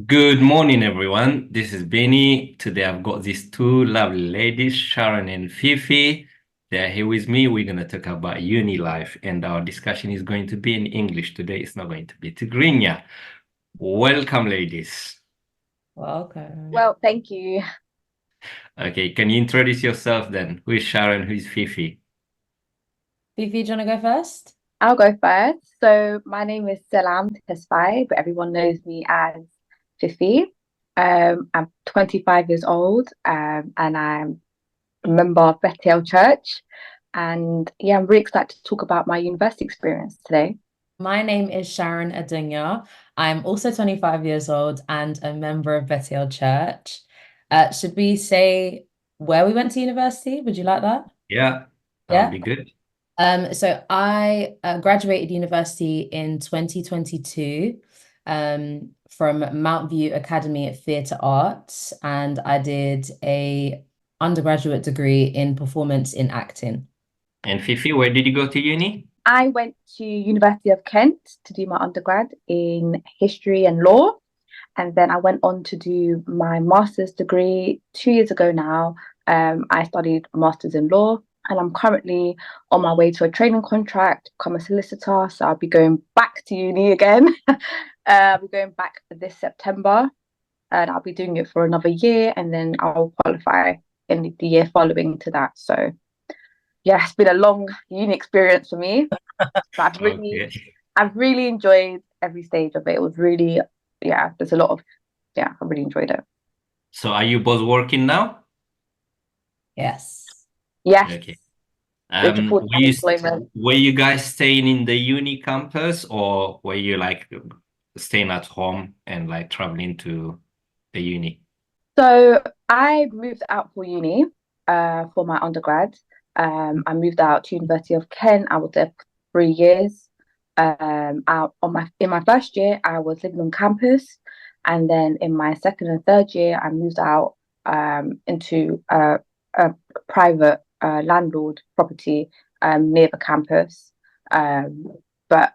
Good morning, everyone. This is Benny. Today I've got these two lovely ladies, Sharon and Fifi. They're here with me. We're going to talk about uni life, and our discussion is going to be in English today. It's not going to be Tigrinya. Welcome, ladies. Welcome. Well, thank you. Okay, can you introduce yourself then? Who is Sharon? Who is Fifi? Fifi, do you want to go first? I'll go first. So my name is Salam Tesfai, but everyone knows me as Fifi. I'm 25 years old, and I'm a member of Bethel Church. And yeah, I'm really excited to talk about my university experience today. My name is Sharon Adunya. I'm also 25 years old and a member of Bethel Church. Should we say where we went to university? Would you like that? Yeah, that would Yeah. be good. So I graduated university in 2022 from Mount View Academy of Theatre Arts, and I did a undergraduate degree in performance in acting. And Fifi, where did you go to uni? I went to University of Kent to do my undergrad in history and law. And then I went on to do my master's degree 2 years ago now. I studied a master's in law, and I'm currently on my way to a training contract, become a solicitor. So I'll be going back to uni again. I'll be going back this September, and I'll be doing it for another year, and then I'll qualify in the year following to that. So yeah, it's been a long uni experience for me, but Okay. I've really enjoyed every stage of it. It was really, yeah, there's a lot of, yeah, I really enjoyed it. So are you both working now? Yes. Yes, Okay. with Um, were full-time you employment. were you guys staying in the uni campus, or were you like staying at home and like traveling to the uni? So I moved out for uni, for my undergrad. I moved out to University of Kent. I was there for 3 years. In my first year, I was living on campus, and then in my second and third year, I moved out into a private landlord property near the campus. Um, but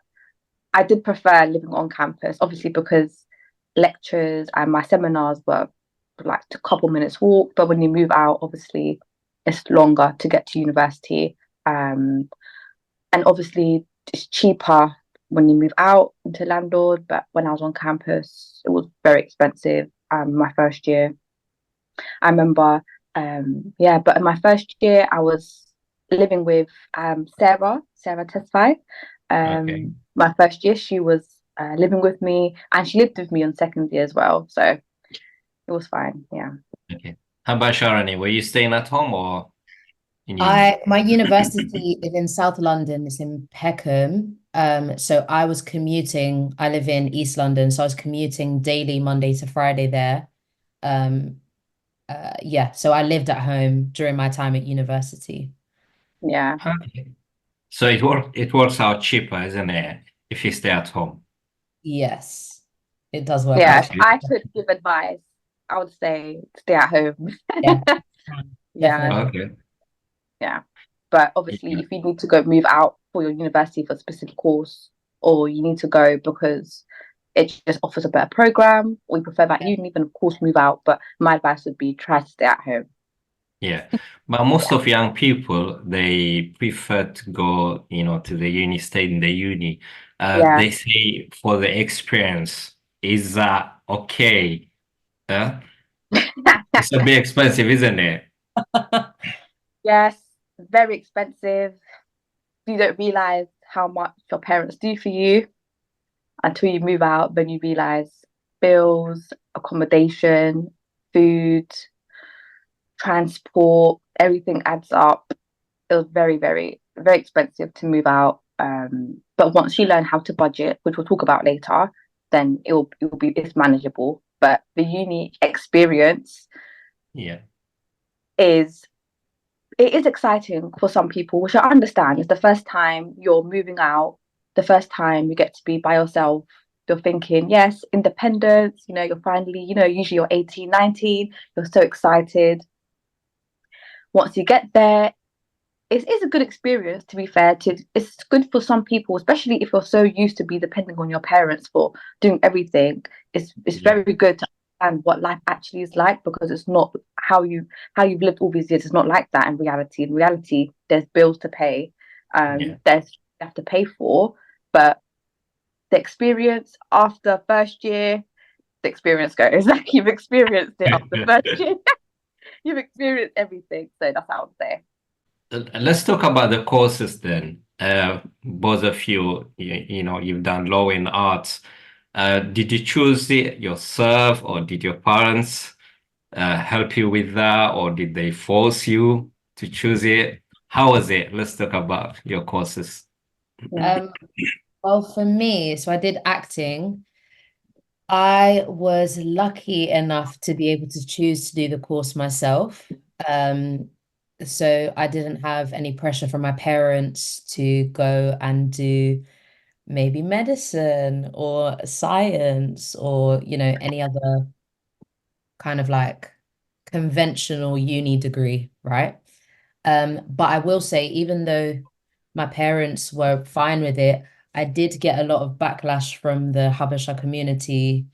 I did prefer living on campus, obviously because lectures and my seminars were like a couple minutes walk. But when you move out, obviously it's longer to get to university. And obviously it's cheaper when you move out into landlord. But when I was on campus, it was very expensive. My first year, I remember, yeah. But in my first year, I was living with Sarah Tesfaye. Okay. My first year, she was living with me, and she lived with me on second year as well. So it was fine. Yeah. Okay. How about Sharani? Were you staying at home or in uni? My university is in South London, it's in Peckham. So I was commuting, I live in East London, so I was commuting daily Monday to Friday there. Um, yeah, so I lived at home during my time at university. Yeah. Okay. So it works out cheaper, isn't it? If you stay at home. Yes, it does work Yeah. out. If I could give advice, I would say stay at home. Yeah, Yeah. definitely. Okay. Yeah. But obviously, Yeah. if you need to go move out for your university for a specific course, or you need to go because it just offers a better program, or you prefer that Yeah. uni, then of course move out. But my advice would be try to stay at home. Yeah. But most Yeah. of young people, they prefer to go, to the uni, stay in the uni. Yeah. They say for the experience. Is that okay? Uh, it's a bit expensive, isn't it? Yes, very expensive. You don't realize how much your parents do for you until you move out. Then you realize bills, accommodation, food, transport, everything adds up. It was very, very, very expensive to move out. But once you learn how to budget, which we'll talk about later, then it's manageable. But the uni experience Yeah. is it is exciting for some people, which I understand. It's the first time you're moving out, the first time you get to be by yourself. You're thinking, yes, independence, you're finally, usually you're 18, 19, you're so excited. Once you get there, it is a good experience, to be fair. It's good for some people, especially if you're so used to be depending on your parents for doing everything. It's very good to understand what life actually is like, because it's not how you've lived all these years. It's not like that in reality. In reality, there's bills to pay, there's you have to pay for, but the experience after first year, the experience goes. Like, you've experienced it after first year. You've experienced everything. So that's how I would say. Let's talk about the courses then. Both of you, you've done law and arts. Did you choose it yourself, or did your parents help you with that, or did they force you to choose it? How was it? Let's talk about your courses. Well, for me, so I did acting. I was lucky enough to be able to choose to do the course myself. So I didn't have any pressure from my parents to go and do maybe medicine or science or, any other kind of like conventional uni degree, right? But I will say, even though my parents were fine with it, I did get a lot of backlash from the Habesha community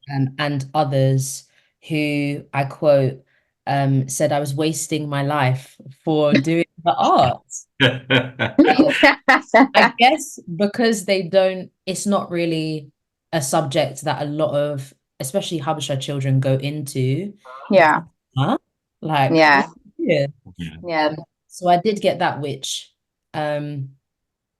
and others who, I quote, said I was wasting my life for doing the arts. I guess because it's not really a subject that a lot of, especially Habesha children, go into. Yeah. Huh? Like, Yeah. yeah. So I did get that, which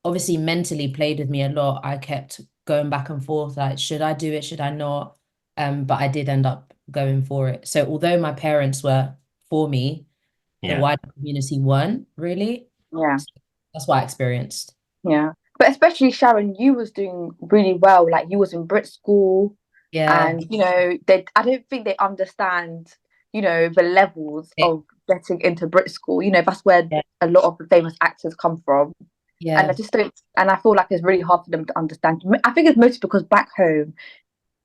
obviously mentally played with me a lot. I kept going back and forth, like, should I do it? Should I not? But I did end up going for it. So although my parents were for me, the wider community weren't really. Yeah. So that's what I experienced. Yeah. But especially Sharon, you was doing really well. Like, you was in Brit school. Yeah. And, I don't think they understand, the levels of getting into Brit school. That's where a lot of the famous actors come from. Yeah. And I just don't, and I feel like it's really hard for them to understand. I think it's mostly because back home,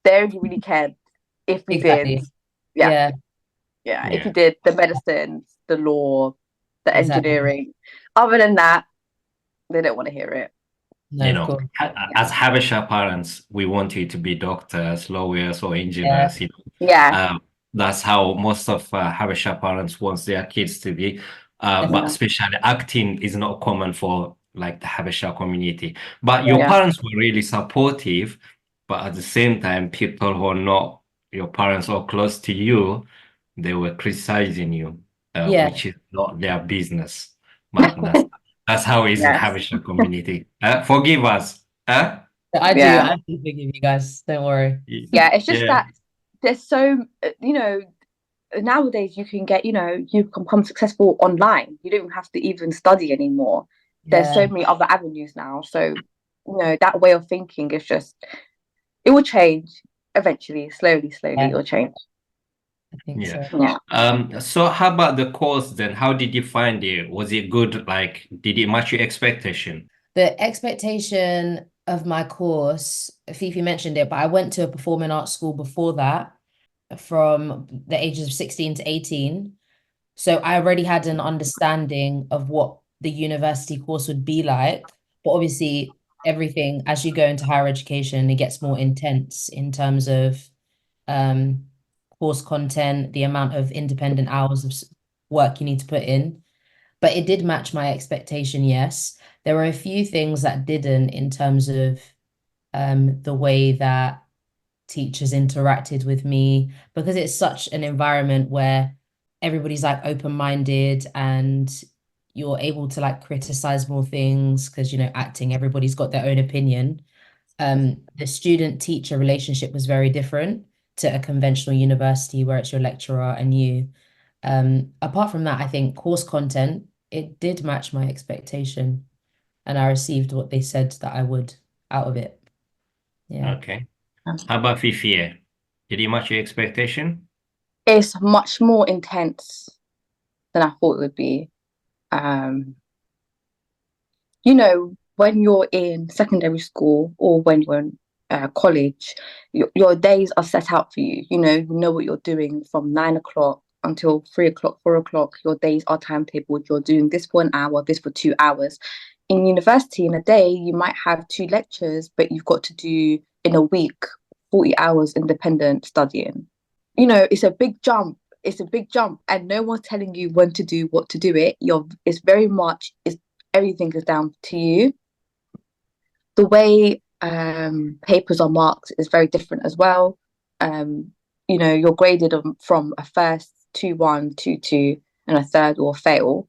they only really cared if we Exactly. did. Yeah. If you did the medicine, the law, the engineering. Other than that, they don't want to hear it. No, of course. As Habesha parents, we want you to be doctors, lawyers, or engineers. Yeah. That's how most of Habesha parents want their kids to be. But especially acting is not common for like the Habesha community. But your parents were really supportive, but at the same time, people who are not your parents or close to you, they were criticizing you, which is not their business. But that's how it is in Habesha community. Forgive us. Huh? I do forgive you guys. Don't worry. Yeah, it's just that there's so, nowadays you can get, you can become successful online. You don't have to even study anymore. There's so many other avenues now. So, that way of thinking is just, it will change eventually, slowly, it will change. I think so. Yeah. So how about the course then? How did you find it? Was it good? Like, did it match your expectation? The expectation of my course, Fifi mentioned it, but I went to a performing arts school before that from the ages of 16 to 18. So I already had an understanding of what the university course would be like. But obviously, everything, as you go into higher education, it gets more intense in terms of course content, the amount of independent hours of work you need to put in. But it did match my expectation, yes. There were a few things that didn't, in terms of the way that teachers interacted with me, because it's such an environment where everybody's like open-minded and you're able to like criticize more things because, acting, everybody's got their own opinion. The student-teacher relationship was very different to a conventional university where it's your lecturer and you. Apart from that, I think course content, it did match my expectation and I received what they said that I would out of it. Yeah. Okay. How about Fifi? Did it match your expectation? It's much more intense than I thought it would be. When you're in secondary school or when you're in college, your days are set out for you. You know what you're doing from 9 o'clock until 3 o'clock, 4 o'clock. Your days are timetabled. You're doing this for an hour, this for 2 hours. In university, in a day, you might have 2 lectures, but you've got to do in a week 40 hours independent studying. You know, it's a big jump. It's a big jump, and no one's telling you when to do what to do it. It's very much everything is down to you. The way papers are marked is very different as well. You know, you're graded from a first, 2-1, 2-2, and a third or fail.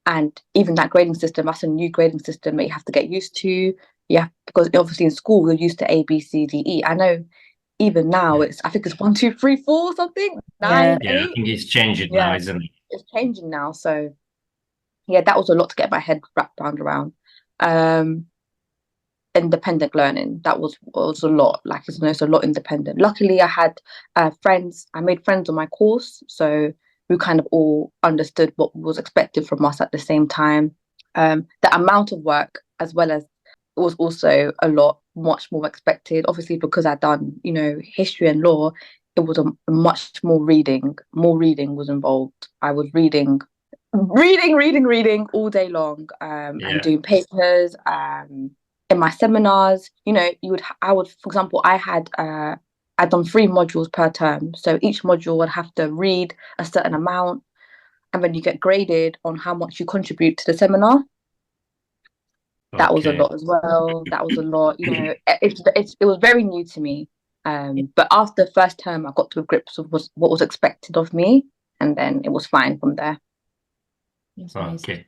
And even that grading system, that's a new grading system that you have to get used to. Yeah, because obviously in school you're used to A, B, C, D, E. I know even now I think it's 1, 2, 3, 4 something, 9, Yeah, I 8. think it's changed now, Yeah, isn't it? it's changing now. So yeah, that was a lot to get my head wrapped around. Independent learning, that was a lot. Like, it's a lot independent. Luckily, I had friends. I made friends on my course, so we kind of all understood what was expected from us at the same time. The amount of work, as well as, was also much more expected. Obviously, because I'd done, you know, history and law, it was a much more reading. More reading was involved. I was reading all day long, and doing papers. In my seminars, you know, I would, for example, I'd done 3 modules per term. So each module would have to read a certain amount, and then you get graded on how much you contribute to the seminar. That was a lot as well. That was a lot, you know, it was very new to me. But after the first term, I got to grips with what was expected of me, and then it was fine from there. Okay.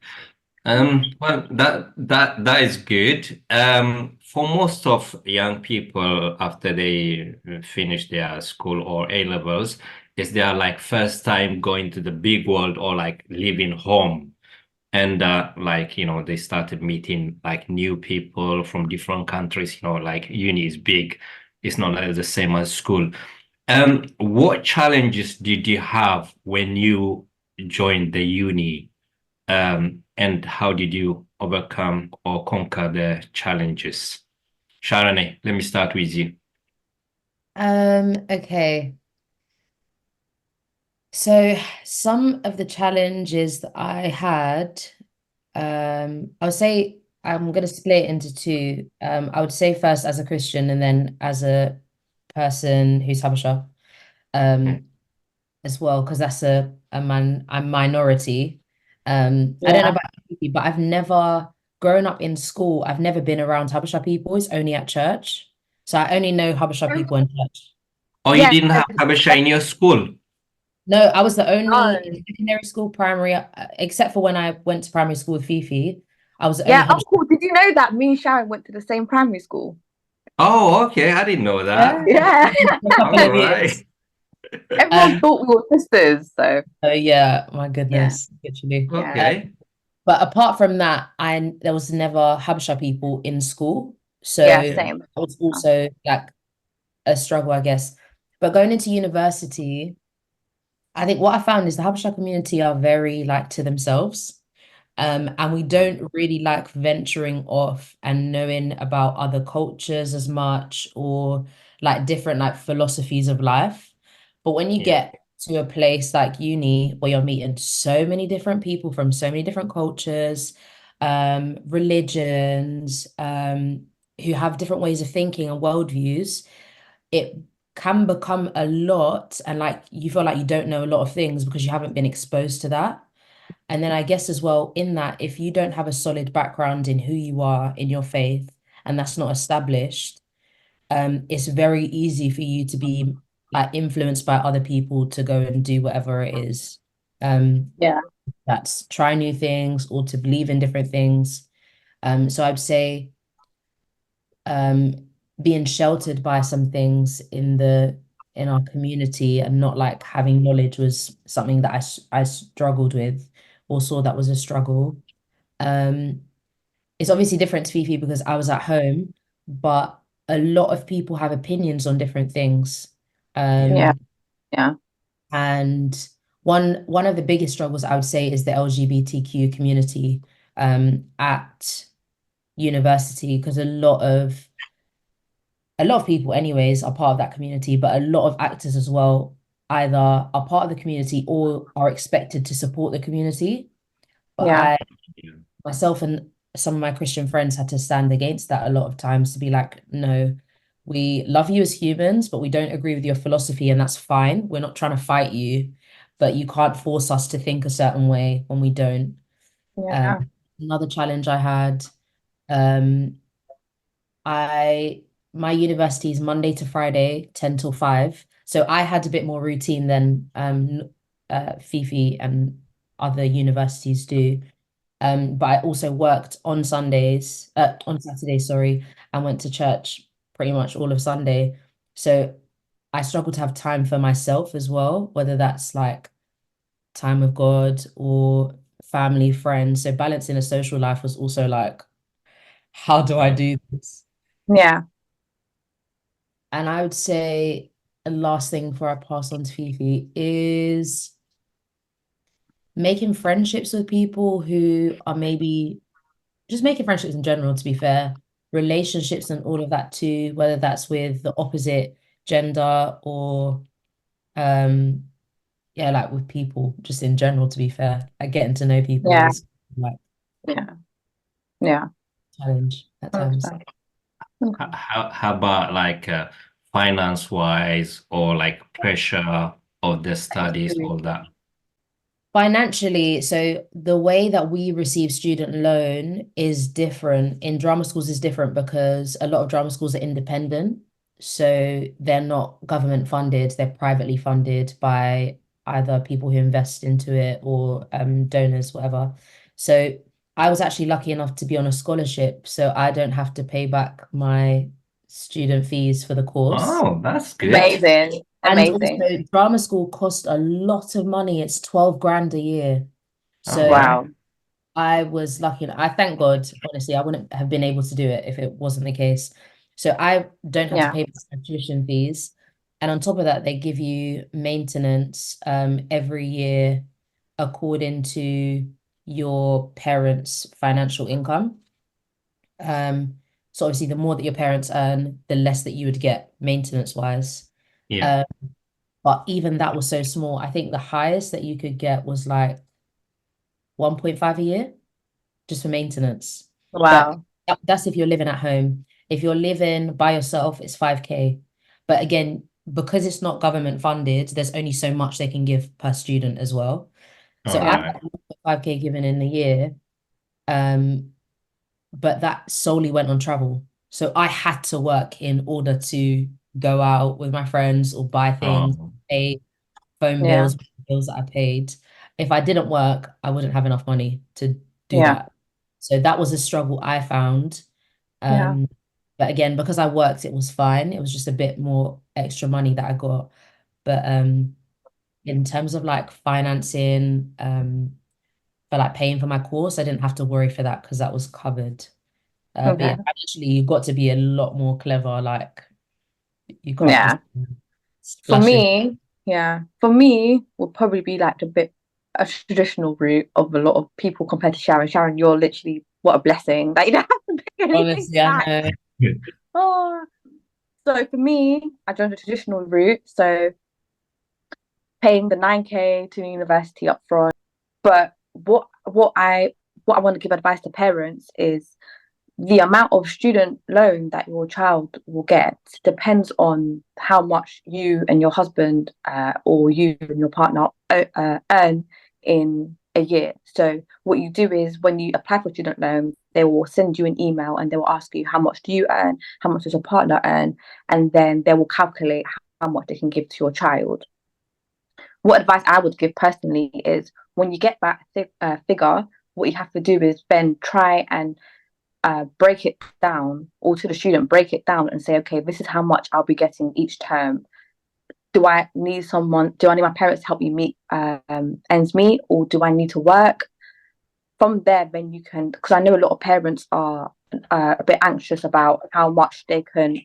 Well, that is good. For most of young people, after they finish their school or A levels, is their like first time going to the big world or like leaving home. And like, you know, they started meeting like new people from different countries, you know, like uni is big. It's not like the same as school. What challenges did you have when you joined the uni? And how did you overcome or conquer the challenges? Sharon, let me start with you. Okay. So some of the challenges that I had, I would say I'm going to split it into two. I would say first as a Christian and then as a person who's Habesha, as well, because that's a minority. I don't know about you, but I've never grown up in school. I've never been around Habesha people. It's only at church. So I only know Habesha people in church. Oh, you didn't have Habesha in your school? No, I was the only in secondary school, primary, except for when I went to primary school with Fifi. I was the only Habesha. Uncle, did you know that me and Sharon went to the same primary school? Oh, okay. I didn't know that. Yeah. For a couple of years. Everyone thought we were sisters, so. Oh yeah, my goodness, literally. Okay. But apart from that, there was never Habesha people in school. So same. it was also like a struggle, I guess. But going into university, I think what I found is the Habesha community are very like to themselves. And we don't really like venturing off and knowing about other cultures as much, or like different like philosophies of life. But when you get to a place like uni where you're meeting so many different people from so many different cultures, religions, who have different ways of thinking and worldviews, it can become a lot, and like you feel like you don't know a lot of things because you haven't been exposed to that. And then I guess as well, in that, if you don't have a solid background in who you are in your faith, and that's not established, it's very easy for you to be like influenced by other people to go and do whatever it is. That's try new things or to believe in different things. So I'd say being sheltered by some things in our community and not like having knowledge was something that I struggled with, or saw that was a struggle. It's obviously different to Fifi because I was at home, but a lot of people have opinions on different things. Yeah. And one of the biggest struggles I would say is the LGBTQ community at university, because a lot of people anyways are part of that community, but a lot of actors as well either are part of the community or are expected to support the community. But Yeah. myself and some of my Christian friends had to stand against that a lot of times, to be like, no, we love you as humans, but we don't agree with your philosophy, and that's fine. We're not trying to fight you, but you can't force us to think a certain way when we don't. Yeah. Another challenge I had, um, my university is Monday to Friday, 10 till 5. So I had a bit more routine than Fifi and other universities do. But I also worked on Saturdays, sorry, and went to church pretty much all of Sunday. So I struggle to have time for myself as well, whether that's like time with God or family, friends. So balancing a social life was also like, how do I do this? Yeah. And I would say the last thing before I pass on to Fifi is making friendships with people who are maybe just making friendships in general, to be fair, relationships and all of that too, whether that's with the opposite gender or yeah, like with people just in general, to be fair. Like getting to know people Yeah. is like Yeah. Yeah. challenge at times. 100%. How about like finance wise or like pressure of the studies, all that? Financially, so the way that we receive student loan is different. In drama schools is different because a lot of drama schools are independent. So they're not government funded, they're privately funded by either people who invest into it or donors, whatever. So I was actually lucky enough to be on a scholarship, so I don't have to pay back my student fees for the course. Oh, that's good. Amazing. And Amazing. also, drama school cost a lot of money. It's 12 grand a year. All So right. Wow. I was lucky. I thank God, honestly, I wouldn't have been able to do it if it wasn't the case. So I don't have to Yeah. pay my tuition fees. And on top of that, they give you maintenance every year according to your parents' financial income. So obviously, the more that your parents earn, the less that you would get maintenance wise. Yeah. But even that was so small. I think the highest that you could get was like 1.5 a year just for maintenance. But Wow. that's if you're living at home. If you're living by yourself, it's 5K. But again, because it's not government funded, there's only so much they can give per student as well. So All I right. got 5K given in the year, um, but that solely went on travel. So I had to work in order to go out with my friends or buy things, Oh, pay phone Yeah. bills that I paid. If I didn't work, I wouldn't have enough money to do Yeah. that. So that was a struggle I found. Yeah. Um, but again, because I worked, it was fine. It was just a bit more extra money that I got. But in terms of like financing, for like paying for my course, I didn't have to worry for that because that was covered. But yeah, Okay. actually, you got to be a lot more clever. Like you can't just Yeah. For splash it. me, yeah. For me, would probably be like a traditional route of a lot of people compared to Sharon. Sharon, you're literally what a blessing. Like you don't have to pay anything Honestly, I back. know. good. Oh. So for me, I joined the traditional route. So paying the 9K to university up front. But what I want to give advice to parents is the amount of student loan that your child will get depends on how much you and your husband or you and your partner earn in a year. So what you do is when you apply for student loan, they will send you an email and they will ask you how much do you earn, how much does your partner earn, and then they will calculate how much they can give to your child. What advice I would give personally is when you get that figure, what you have to do is then try and break it down, or to the student, break it down and say, okay, this is how much I'll be getting each term. Do I need my parents to help me meet ends meet, or do I need to work? From there, then you can, because I know a lot of parents are a bit anxious about how much loan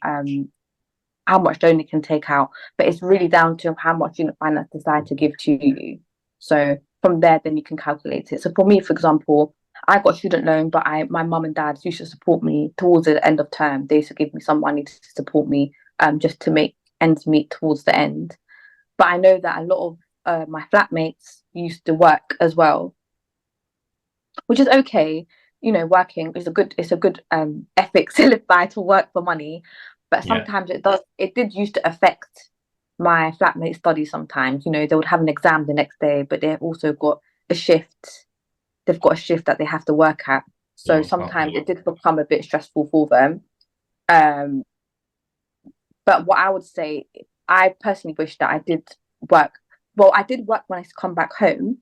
they can take out, but it's really down to how much unit finance decide to give to you. So from there, then you can calculate it. So for me, for example, I got a student loan, but my mum and dad used to support me towards the end of term. They used to give me some money to support me, just to make ends meet towards the end. But I know that a lot of my flatmates used to work as well, which is okay. Working is it's a good ethic to live by, to work for money. But sometimes it did used to affect my flatmate studies sometimes. They would have an exam the next day, but they've also got a shift. They've got a shift that they have to work at. So sometimes it did become a bit stressful for them. But what I would say, I personally wish that I did work. Well, I did work when I come back home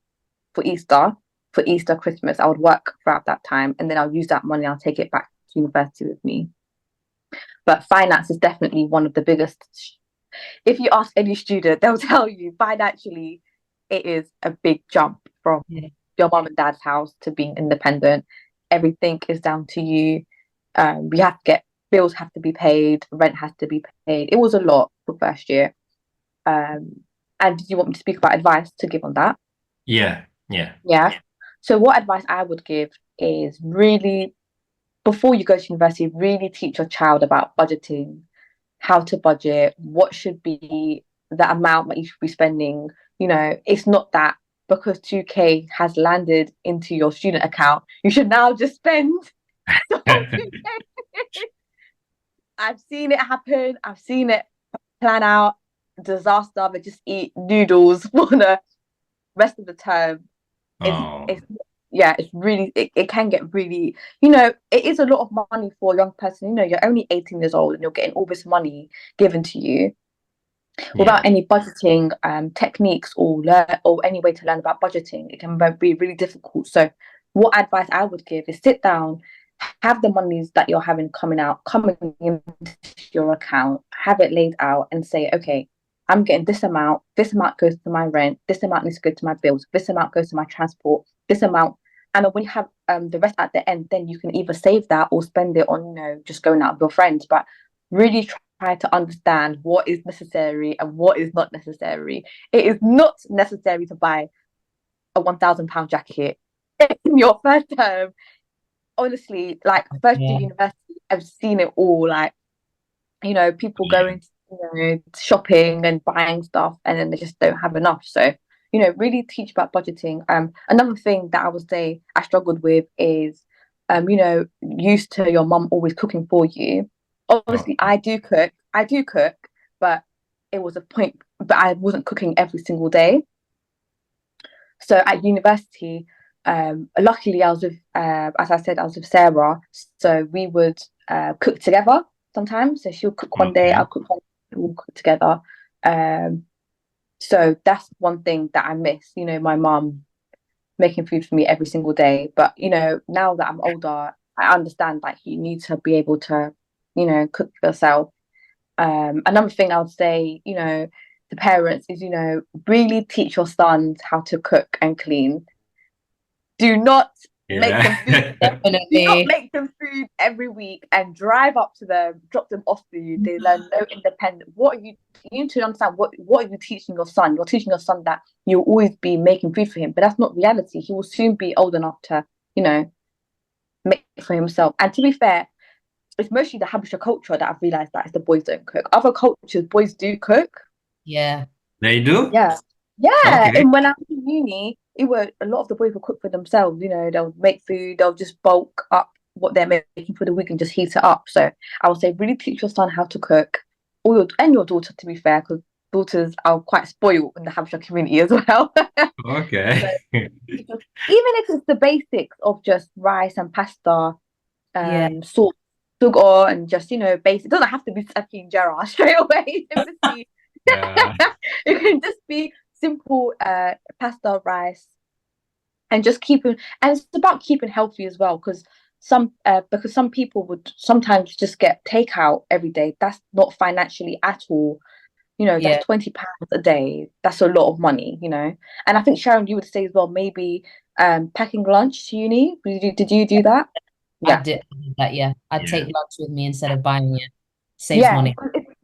for Easter, Christmas. I would work throughout that time, and then I'll use that money. I'll take it back to university with me. But finance is definitely one of the biggest. If you ask any student, they'll tell you financially, it is a big jump from your mom and dad's house to being independent. Everything is down to you. We have to get bills have to be paid, rent has to be paid. It was a lot for first year. And did you want me to speak about advice to give on that? Yeah. So what advice I would give is really, before you go to university, really teach your child about budgeting, how to budget, what should be the amount that you should be spending. It's not that because 2K has landed into your student account, you should now just spend the whole 2K. I've seen it happen. I've seen it plan out, disaster. They just eat noodles for the rest of the term. It's really, it can get really, it is a lot of money for a young person. You're only 18 years old and you're getting all this money given to you without any budgeting techniques or any way to learn about budgeting. It can be really difficult. So what advice I would give is sit down, have the monies that you're having coming into your account, have it laid out and say, okay, I'm getting this amount goes to my rent, this amount needs to go to my bills, this amount goes to my transport, this amount. And when you have the rest at the end, then you can either save that or spend it on, just going out with your friends. But really try to understand what is necessary and what is not necessary. It is not necessary to buy a £1,000 jacket in your first term. Honestly, like first year university, I've seen it all. Like, people going to, shopping and buying stuff, and then they just don't have enough. So, really teach about budgeting. Another thing that I would say I struggled with is, used to your mum always cooking for you. Obviously, I do cook, but it was a point. But I wasn't cooking every single day. So at university, luckily I was with, as I said, I was with Sarah, so we would cook together sometimes. So she'll cook one day, I'll cook one day, we'll cook together. So that's one thing that I miss, my mum making food for me every single day. But now that I'm older, I understand that you need to be able to, cook for yourself. Another thing I would say, to parents is, really teach your sons how to cook and clean. Do not make them food. Do not make them food every week and drive up to them, drop them off food. They learn no independent. You need to understand what are you teaching your son? You're teaching your son that you'll always be making food for him, but that's not reality. He will soon be old enough to, make for himself. And to be fair, it's mostly the Habesha culture that I've realized that the boys don't cook. Other cultures, boys do cook. Yeah. They do? Yeah. Okay. And when I was in uni, a lot of the boys will cook for themselves. They'll make food, they'll just bulk up what they're making for the week and just heat it up. So I would say really teach your son how to cook, and your daughter, to be fair, because daughters are quite spoiled in the Habesha community as well. Okay. So, even if it's the basics of just rice and pasta, salt, sugar, and just basic. It doesn't have to be Saki injera straight away. It can just be simple pasta, rice, and just keeping. And it's about keeping healthy as well, because some people would sometimes just get takeout every day. That's not financially at all. That's £20 a day. That's a lot of money. And I think Sharon, you would say as well, maybe packing lunch to uni. Did you do that? I did that. Yeah, I'd take lunch with me instead of buying it. Saves money.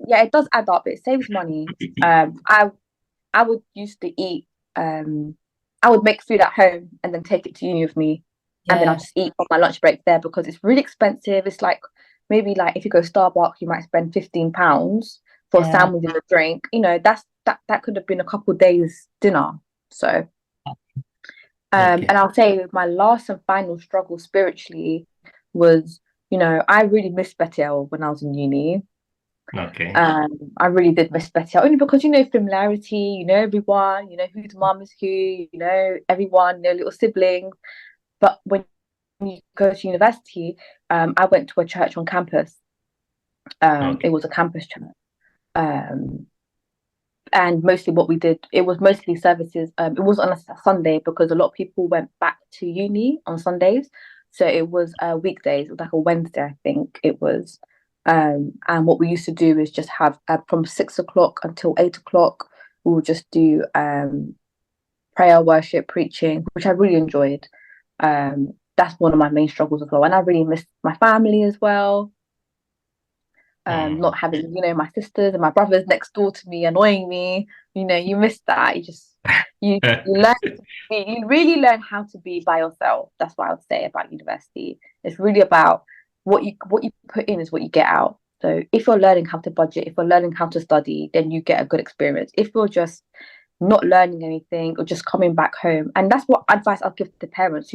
It does add up. It saves money. I would used to eat. I would make food at home and then take it to uni with me, and then I'll just eat on my lunch break there because it's really expensive. It's like maybe like if you go Starbucks, you might spend £15 for a sandwich and a drink. That's that could have been a couple of days dinner. So Okay. and I'll say my last and final struggle spiritually was, I really missed Bethel when I was in uni. Okay. I really did miss Bethel only because familiarity, everyone, whose mum is who, everyone, little siblings. But when you go to university, I went to a church on campus. Okay. It was a campus church. And mostly what we did, it was mostly services. It was on a Sunday because a lot of people went back to uni on Sundays. So it was weekdays. It was like a Wednesday, I think it was. And what we used to do is just have from 6 o'clock until 8 o'clock, we would just do prayer, worship, preaching, which I really enjoyed. That's one of my main struggles as well. And I really missed my family as well. Not having, my sisters and my brothers next door to me annoying me. You miss that. You learn you really learn how to be by yourself. That's what I would say about university. It's really about what you put in is what you get out. So if you're learning how to budget, if you're learning how to study, then you get a good experience. If you're just not learning anything or just coming back home, and that's what advice I'll give to parents,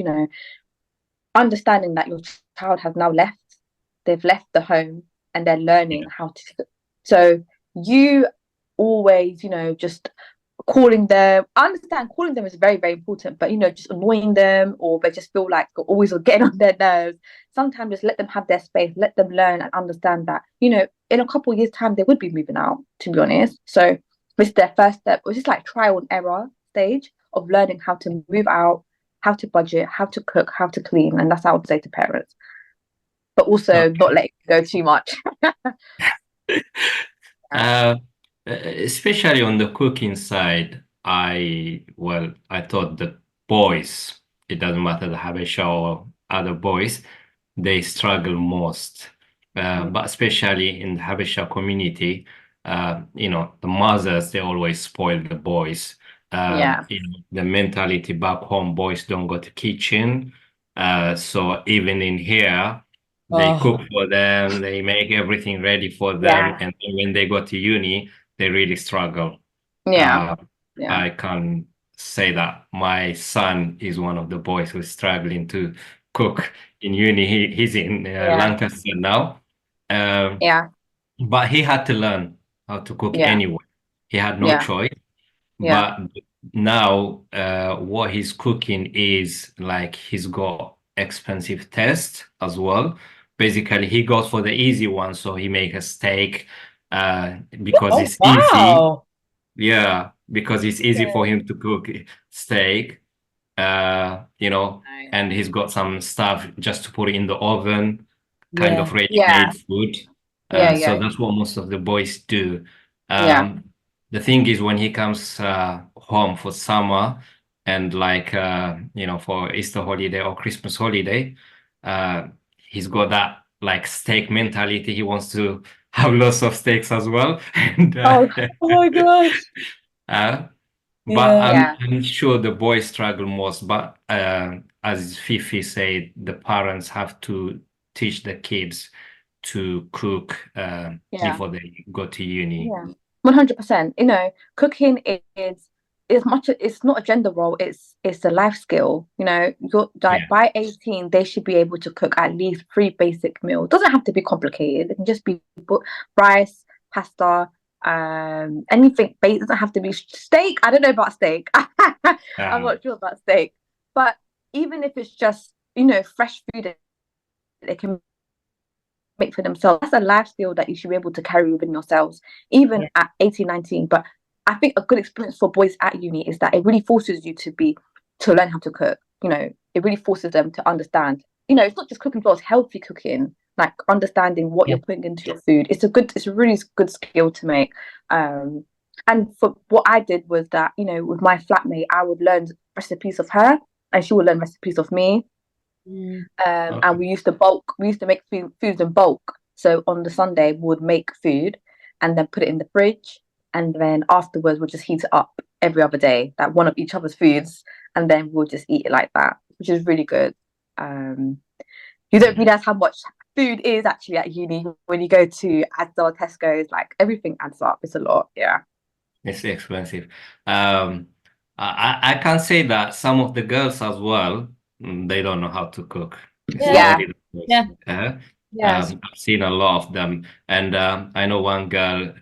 understanding that your child has now left, they've left the home and they're learning how to. So you always, just calling them. I understand calling them is very, very important, but just annoying them or they just feel like you're always getting on their nerves. Sometimes just let them have their space, let them learn and understand that, in a couple of years' time they would be moving out, to be honest. So this is their first step, which is like trial and error stage of learning how to move out, how to budget, how to cook, how to clean. And that's what I would say to parents. But also not letting it go too much. Uh, Especially on the cooking side, I thought that boys, it doesn't matter the Habesha or other boys, they struggle most. But especially in the Habesha community, the mothers, they always spoil the boys. Yeah. The mentality back home, boys don't go to kitchen. So even in here, they cook for them, they make everything ready for them, and then when they go to uni, they really struggle. Yeah. I can say that my son is one of the boys who's struggling to cook in uni. He's in Lancaster now. But he had to learn how to cook anyway. He had no choice. But now what he's cooking is like he's got expensive taste as well. Basically, he goes for the easy one, so he make a steak because it's easy. Yeah, because it's easy for him to cook steak, and he's got some stuff just to put it in the oven, kind of ready-made food. So that's what most of the boys do. The thing is, when he comes home for summer and for Easter holiday or Christmas holiday, he's got that like steak mentality. He wants to have lots of steaks as well. And, oh my gosh. But I'm sure the boys struggle most. But as Fifi said, the parents have to teach the kids to cook before they go to uni. Yeah, 100%. Cooking is as much. It's not a gender role. It's a life skill. You're like by 18, they should be able to cook at least 3 basic meals. It doesn't have to be complicated. It can just be rice, pasta, anything. It doesn't have to be steak. I don't know about steak. I'm not sure about steak. But even if it's just fresh food, they can make for themselves. That's a life skill that you should be able to carry within yourselves, even at 18, 19. But I think a good experience for boys at uni is that it really forces you to learn how to cook. It really forces them to understand. It's not just cooking for us, healthy cooking, like understanding what you're putting into your food. It's a really good skill to make. And for what I did was that, with my flatmate, I would learn recipes of her and she would learn recipes of me. And we used to make foods in bulk. So on the Sunday we would make food and then put it in the fridge, and then afterwards we'll just heat it up every other day, like one of each other's foods, and then we'll just eat it like that, which is really good. You don't realize how much food is actually at uni when you go to Asda or Tesco's. Like everything adds up. It's a lot. It's expensive. I can say that some of the girls as well, they don't know how to cook. It's Yeah. Yeah, already the Yeah. case. yes. I've seen a lot of them, and I know one girl.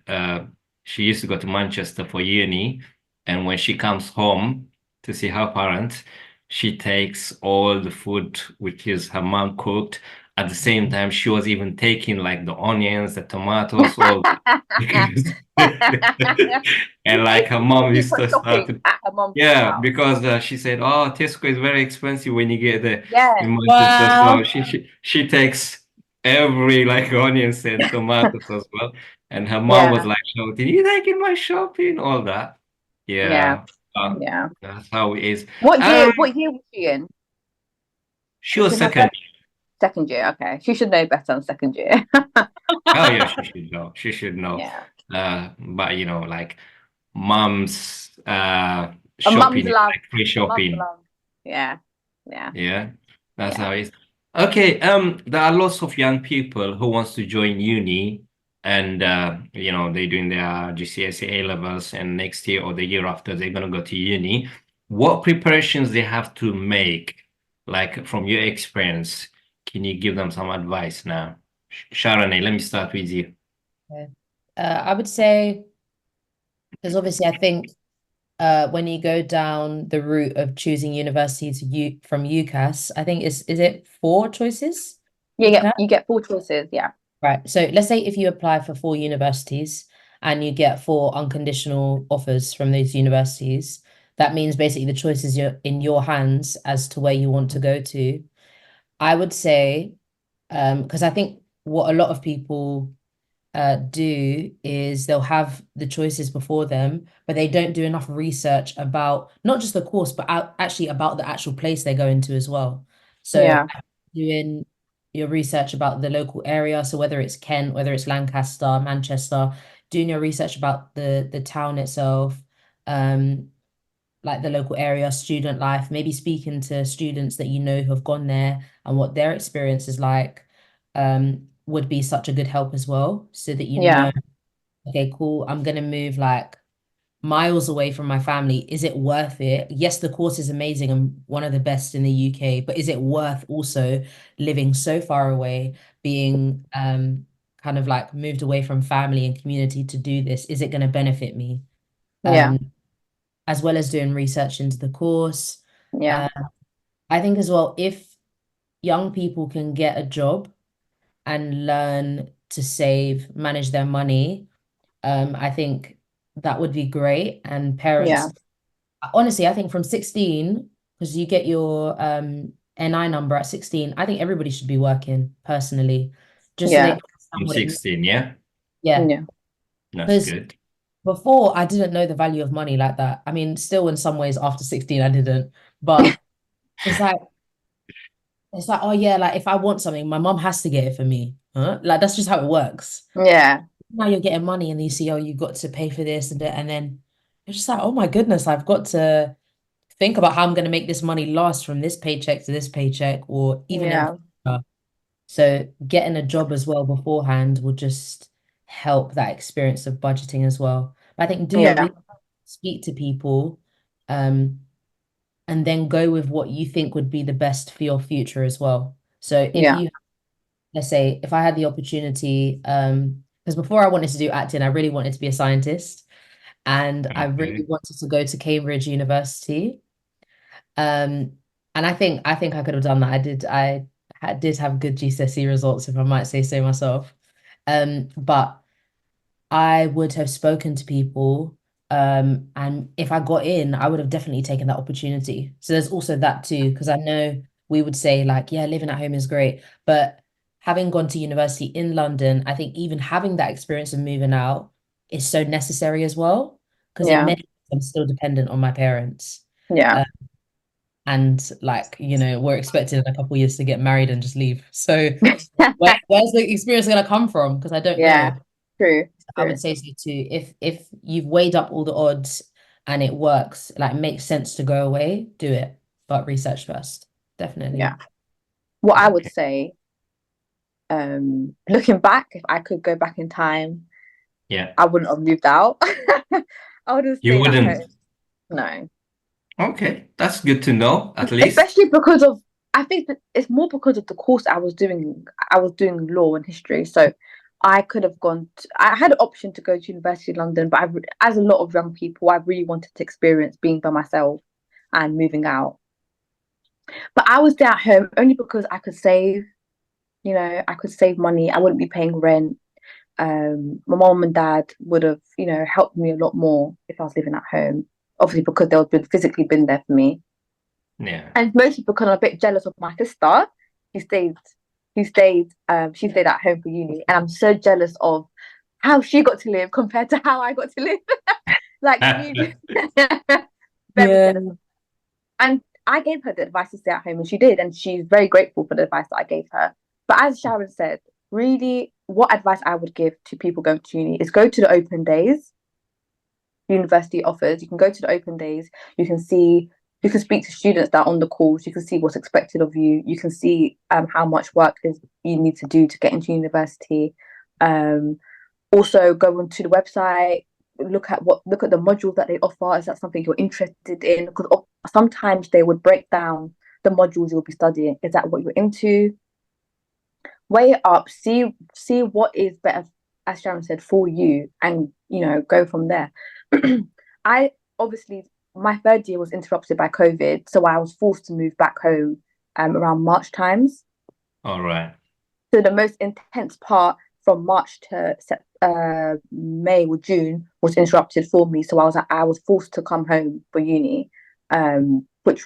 She used to go to Manchester for uni, and when she comes home to see her parents, she takes all the food which is her mom cooked. At the same time, she was even taking like the onions, the tomatoes, all because and like her mom Keep used her to start shopping to, at her mom's yeah, house. because she said, "Oh, Tesco is very expensive when you get there Yeah, in Manchester." So Wow. she takes every like onions and tomatoes as well. And her mom was yeah, like shouting, "You taking my shopping?" All that. yeah, Yeah, yeah. that's how it is. What Um, year? What year was she in? she Was she was in her second. second year? Okay, she should know better than second year. Oh yeah, she should know. She should know. Yeah, But you know, like mom's a mum's shopping is love. like free A mum's shopping. love. Yeah, yeah, Yeah, that's yeah, how it is. Okay, there are lots of young people who wants to join uni and you know, they're doing their GCSE A levels and next year or the year after they're gonna go to uni. What preparations they have to make, like from your experience, can you give them some advice now? Sharon, let me start with you. Okay. I would say, because obviously I think when you go down the route of choosing university to from UCAS, I think is it 4 choices yeah, you yeah. can? You get 4 choices. Yeah, Right. So let's say if you apply for 4 universities and you get 4 unconditional offers from those universities, that means basically the choice is in your hands as to where you want to go to. I would say, because I think what a lot of people do is they'll have the choices before them, but they don't do enough research about not just the course, but actually about the actual place they're going to as well. So yeah, doing your research about the local area, so whether it's Kent, whether it's Lancaster, Manchester, doing your research about the town itself, um, like the local area, student life, maybe speaking to students that you know who have gone there and what their experience is like, would be such a good help as well, so that you yeah, know, okay, cool, I'm gonna move like miles away from my family. Is it worth it? Yes, the course is amazing and one of the best in the UK, but is it worth also living so far away, being kind of like moved away from family and community to do this? Is it going to benefit me? yeah, As well as doing research into the course. yeah, Uh, I think as well, if young people can get a job and learn to save, manage their money, I think that would be great. And yeah, parents, honestly, I think from 16, because you get your NI number at 16, I think everybody should be working personally, just so they yeah, understand I'm what it means. 16, yeah? Yeah. yeah, That's Because good. before I didn't know the value of money like that. I mean, still in some ways after 16, I didn't. But it's like, oh yeah, like if I want something, my mom has to get it for me. Huh? Like that's just how it works. yeah, Now you're getting money and you see, oh, you've got to pay for this and that, and then you're just like, oh my goodness, I've got to think about how I'm going to make this money last from this paycheck to this paycheck, or even in yeah, future. So getting a job as well beforehand will just help that experience of budgeting as well. But I think do your yeah, research, speak to people, um, and then go with what you think would be the best for your future as well. So if yeah. you, let's say, if I had the opportunity, because before I wanted to do acting, I really wanted to be a scientist, and I really Okay. wanted to go to Cambridge University. Um, and I think I could have done that. Did have good GCSE results, if I might say so myself. But I would have spoken to people, and if I got in, I would have definitely taken that opportunity. So there's also that too, because I know we would say like, yeah, living at home is great, but having gone to university in London, I think even having that experience of moving out is so necessary as well, because in Yeah, many ways I'm still dependent on my parents. yeah, Uh, and like, we're expected in a couple of years to get married and just leave. So where's the experience going to come from? Because I don't know. yeah. True, I true. would say so too. If you've weighed up all the odds and it works, like makes sense to go away, do it. But research first, definitely. Yeah. What I would Okay. say, looking back, if I could go back in time, Yeah. I wouldn't have moved out. I would have You stayed at wouldn't. home. No. Okay, that's good to know, at least. Especially because of, I think that it's more because of the course I was doing. I was doing law and history, so I could have I had an option to go to University of London, but as a lot of young people, I really wanted to experience being by myself and moving out. But I was there at home only because I could save. I could save money. I wouldn't be paying rent. My mom and dad would have, helped me a lot more if I was living at home. Obviously, because they would have physically been there for me. Yeah. And mostly because I'm a bit jealous of my sister. She stayed at home for uni, and I'm so jealous of how she got to live compared to how I got to live. Like really, very Yeah. jealous. And I gave her the advice to stay at home, and she did, and she's very grateful for the advice that I gave her. But as Sharon said, really, what advice I would give to people going to uni is go to the open days university offers. You can go to the open days. You can speak to students that are on the calls. You can see what's expected of you. You can see how much work you need to do to get into university. Also go onto the website, look at the modules that they offer. Is that something you're interested in? Because sometimes they would break down the modules you'll be studying. Is that what you're into? Weigh it up, see what is better, as Sharon said, for you, and go from there. I obviously, my third year was interrupted by COVID, so I was forced to move back home around March times. All right. So the most intense part from March to May or June was interrupted for me. So I was forced to come home for uni, which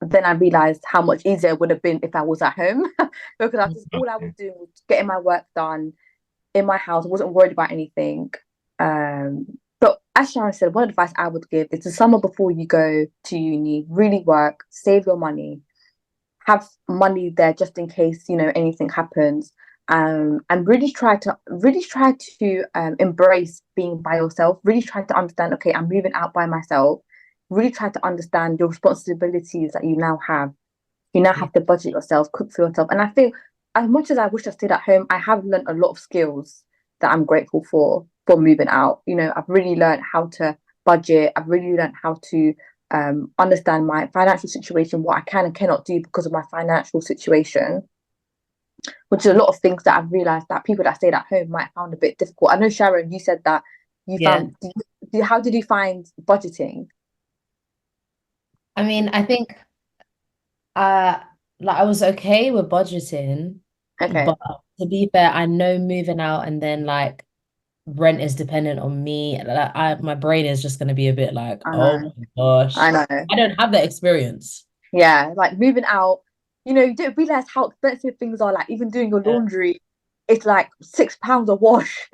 then I realized how much easier it would have been if I was at home because all I was doing was getting my work done in my house. I wasn't worried about anything. But as Sharon said, one advice I would give is the summer before you go to uni, really work, save your money, have money there just in case anything happens, and really try to embrace being by yourself. Really try to understand, okay, I'm moving out by myself. Really try to understand your responsibilities that you now have. You now have to budget yourself, cook for yourself. And I feel, as much as I wish I stayed at home, I have learned a lot of skills that I'm grateful for moving out. I've really learned how to budget. I've really learned how to understand my financial situation, what I can and cannot do because of my financial situation, which is a lot of things that I've realized that people that stayed at home might find a bit difficult. I know, Sharon, you said that you found, how did you find budgeting? I mean, I think I was okay with budgeting, Okay. but to be fair, I know moving out and then rent is dependent on me. My brain is just gonna be a bit like, oh my gosh. I know. I don't have that experience. Yeah, like moving out, you don't realize how expensive things are. Like even doing your laundry, it's like £6 a wash.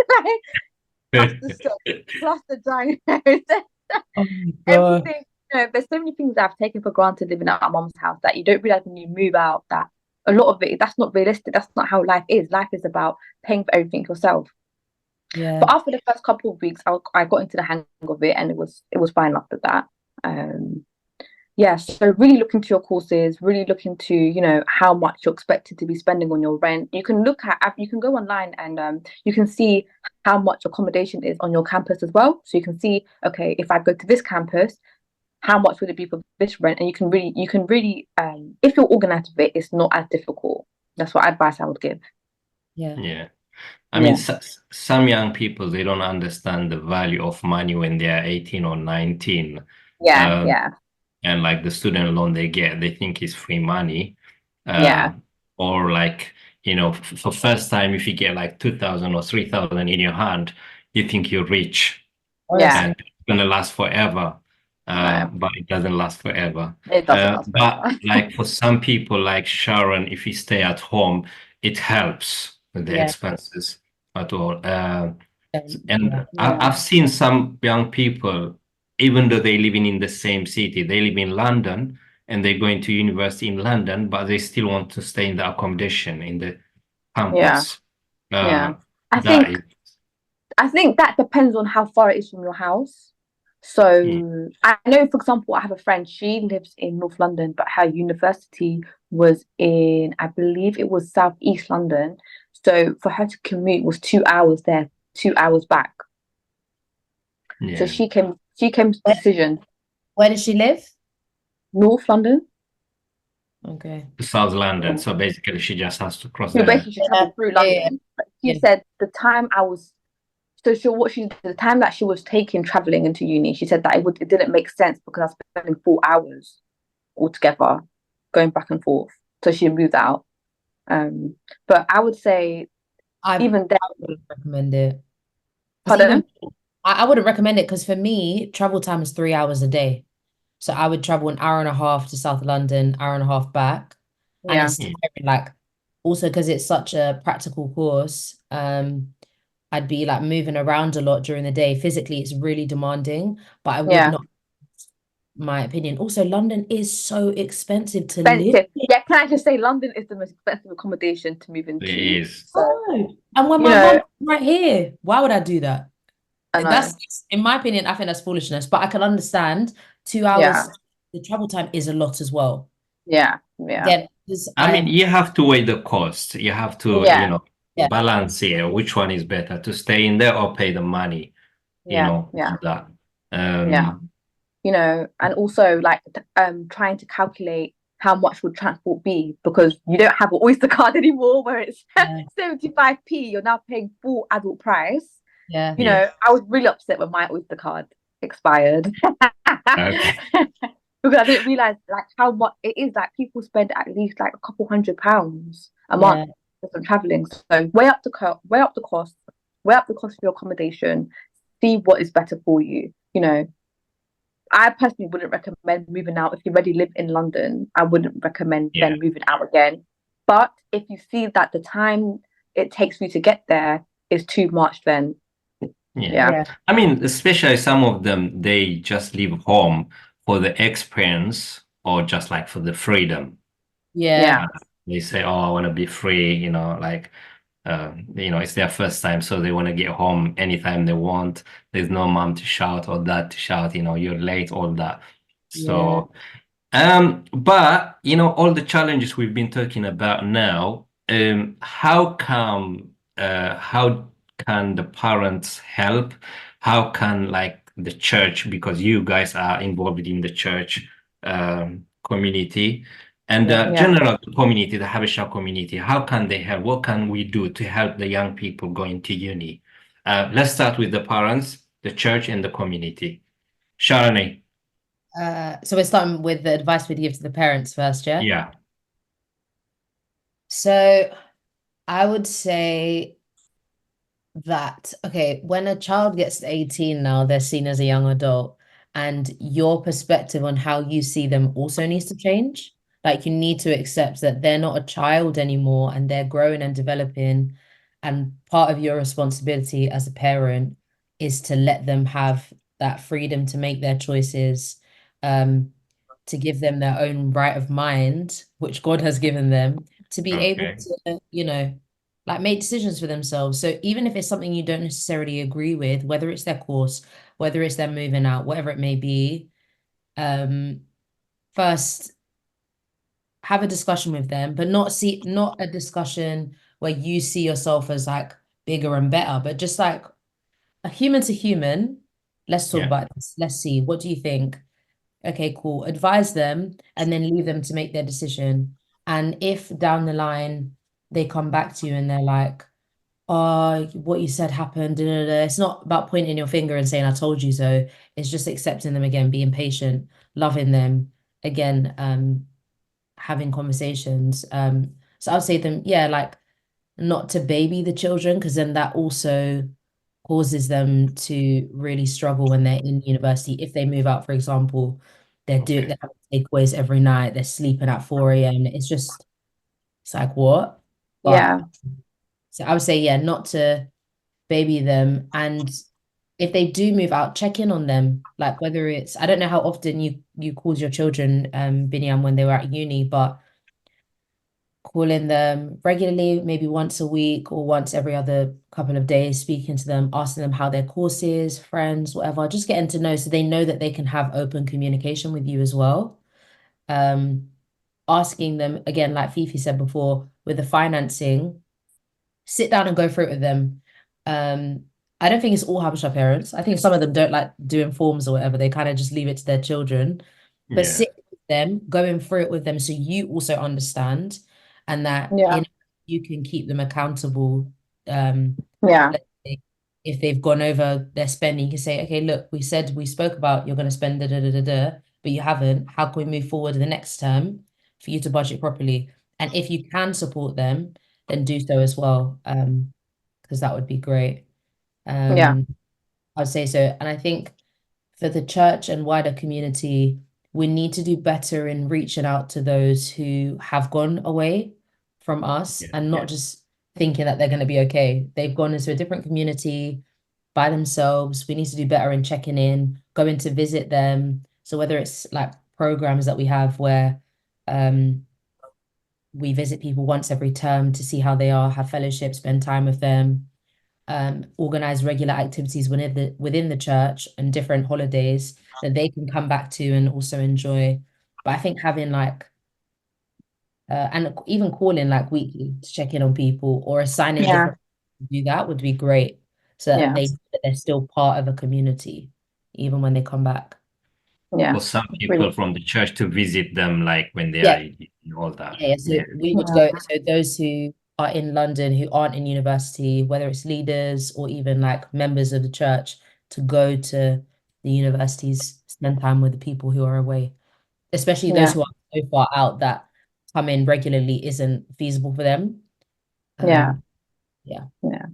Plus the soap, plus the drying. Oh my God. Everything. There's so many things that I've taken for granted living at my mom's house that you don't realize when you move out that a lot of it, that's not realistic. That's not how life is. Life is about paying for everything yourself. Yeah. But after the first couple of weeks, I got into the hang of it, and it was fine after that. Yeah, so really look into your courses, really look into, how much you're expected to be spending on your rent. You can go online and you can see how much accommodation is on your campus as well. So you can see, okay, if I go to this campus, how much would it be for this rent? And you can really, if you're organized with it, it's not as difficult. That's what advice I would give. Yeah. Yeah. I mean, some young people, they don't understand the value of money when they are 18 or 19. Yeah. And like the student loan they get, they think is free money. Or for first time, if you get like 2,000 or 3,000 in your hand, you think you're rich. Yeah. And it's gonna last forever. No. But it doesn't last forever. It doesn't last forever. But like for some people like Sharon, if you stay at home, it helps with the expenses at all. I've seen some young people, even though they living in the same city, they live in London and they're going to university in London, but they still want to stay in the accommodation in the campus. I think that depends on how far it is from your house. So I know, for example, I have a friend, she lives in North London, but her university was in, I believe it was South East London. So for her to commute was 2 hours there, 2 hours back. So she came She came to decision. Where does she live? North London. Okay. South London. So basically, she just has to cross She the. basically should travel through London. But she said the time the time that she was taking traveling into uni, she said that it didn't make sense because I was spending 4 hours altogether going back and forth. So she moved out. But I would say even then, I wouldn't recommend it. pardon? I wouldn't recommend it because for me, travel time is 3 hours a day. So I would travel an hour and a half to South London, hour and a half back. And Yeah. it's tiring, like also because it's such a practical course, I'd be like moving around a lot during the day. Physically, it's really demanding, but I would not, my opinion. Also, London is so expensive to live. Yeah, can I just say London is the most expensive accommodation to move into? It is. Oh, and when my mom's right here, why would I do that? I know. That's, in my opinion, I think that's foolishness. But I can understand 2 hours. The travel time is a lot as well. Yeah. Again, I mean, you have to weigh the cost. You have to, balance here. Which one is better, to stay in there or pay the money? For that. And also like trying to calculate how much would transport be, because you don't have an Oyster card anymore where it's 75p. You're now paying full adult price. I was really upset when my Oyster card expired. Okay. Because I didn't realize like how much it is. Like people spend at least like a couple £100 a month on traveling. So weigh up the cost, weigh up the cost of your accommodation, see what is better for you. I personally wouldn't recommend moving out. If you already live in London, I wouldn't recommend then moving out again. But if you see that the time it takes for you to get there is too much, then I mean, especially some of them, they just leave home for the experience or just like for the freedom. They say, oh, I want to be free, it's their first time, so they want to get home anytime they want. There's no mom to shout or dad to shout, you're late, all that. So, but, all the challenges we've been talking about now, how can the parents help? How can like the church, because you guys are involved in the church community and general community, the Habesha community, how can they help? What can we do to help the young people going to uni? Let's start with the parents, the church, and the community. Sharani. So we're starting with the advice we'd give to the parents first, yeah? Yeah. So I would say that, okay, when a child gets to 18 now, they're seen as a young adult, and your perspective on how you see them also needs to change. Like you need to accept that they're not a child anymore and they're growing and developing. And part of your responsibility as a parent is to let them have that freedom to make their choices, to give them their own right of mind, which God has given them, to be able to, like make decisions for themselves. So even if it's something you don't necessarily agree with, whether it's their course, whether it's them moving out, whatever it may be, first have a discussion with them, but not a discussion where you see yourself as like bigger and better, but just like a human to human. Let's talk about this. Let's see. What do you think? Okay, cool. Advise them and then leave them to make their decision. And if down the line they come back to you and they're like, oh, what you said happened, da, da, da. It's not about pointing your finger and saying, I told you so. It's just accepting them again, being patient, loving them, again, having conversations. So I'll say them, like not to baby the children, because then that also causes them to really struggle when they're in university. If they move out, for example, they're having takeaways every night, they're sleeping at 4 a.m. It's like what? But so I would say, not to baby them. And if they do move out, check in on them. Like whether it's, I don't know how often you called your children, Binyam, when they were at uni, but calling them regularly, maybe once a week or once every other couple of days, speaking to them, asking them how their course is, friends, whatever, just getting to know so they know that they can have open communication with you as well. Asking them, again, like Fifi said before, with the financing, sit down and go through it with them. I don't think it's all Habesha parents. I think some of them don't like doing forms or whatever. They kind of just leave it to their children. But Yeah. sit with them, going through it with them so you also understand and that Yeah. you can keep them accountable. Yeah. Let's say if they've gone over their spending, you can say, okay, look, we spoke about you're going to spend but you haven't. How can we move forward the next term for you to budget properly? And if you can support them, then do so as well. Because that would be great. Yeah. I'd say so. And I think for the church and wider community, we need to do better in reaching out to those who have gone away from us and not just thinking that they're going to be okay. They've gone into a different community by themselves. We need to do better in checking in, going to visit them. So whether it's like programs that we have where we visit people once every term to see how they are, have fellowship, spend time with them, organize regular activities within the church and different holidays that they can come back to and also enjoy. But I think having like and even calling like weekly to check in on people or assigning Yeah. different to do that would be great so that Yeah. they're still part of a community even when they come back. Yeah. For some people Really. from the church to visit them, like when they Yeah. are in all that. Yeah, so Yeah. we would go, so those who are in London who aren't in university, whether it's leaders or even like members of the church, to go to the universities, spend time with the people who are away, especially those Yeah. who are so far out that come in regularly isn't feasible for them. Yeah. Yeah. Yeah.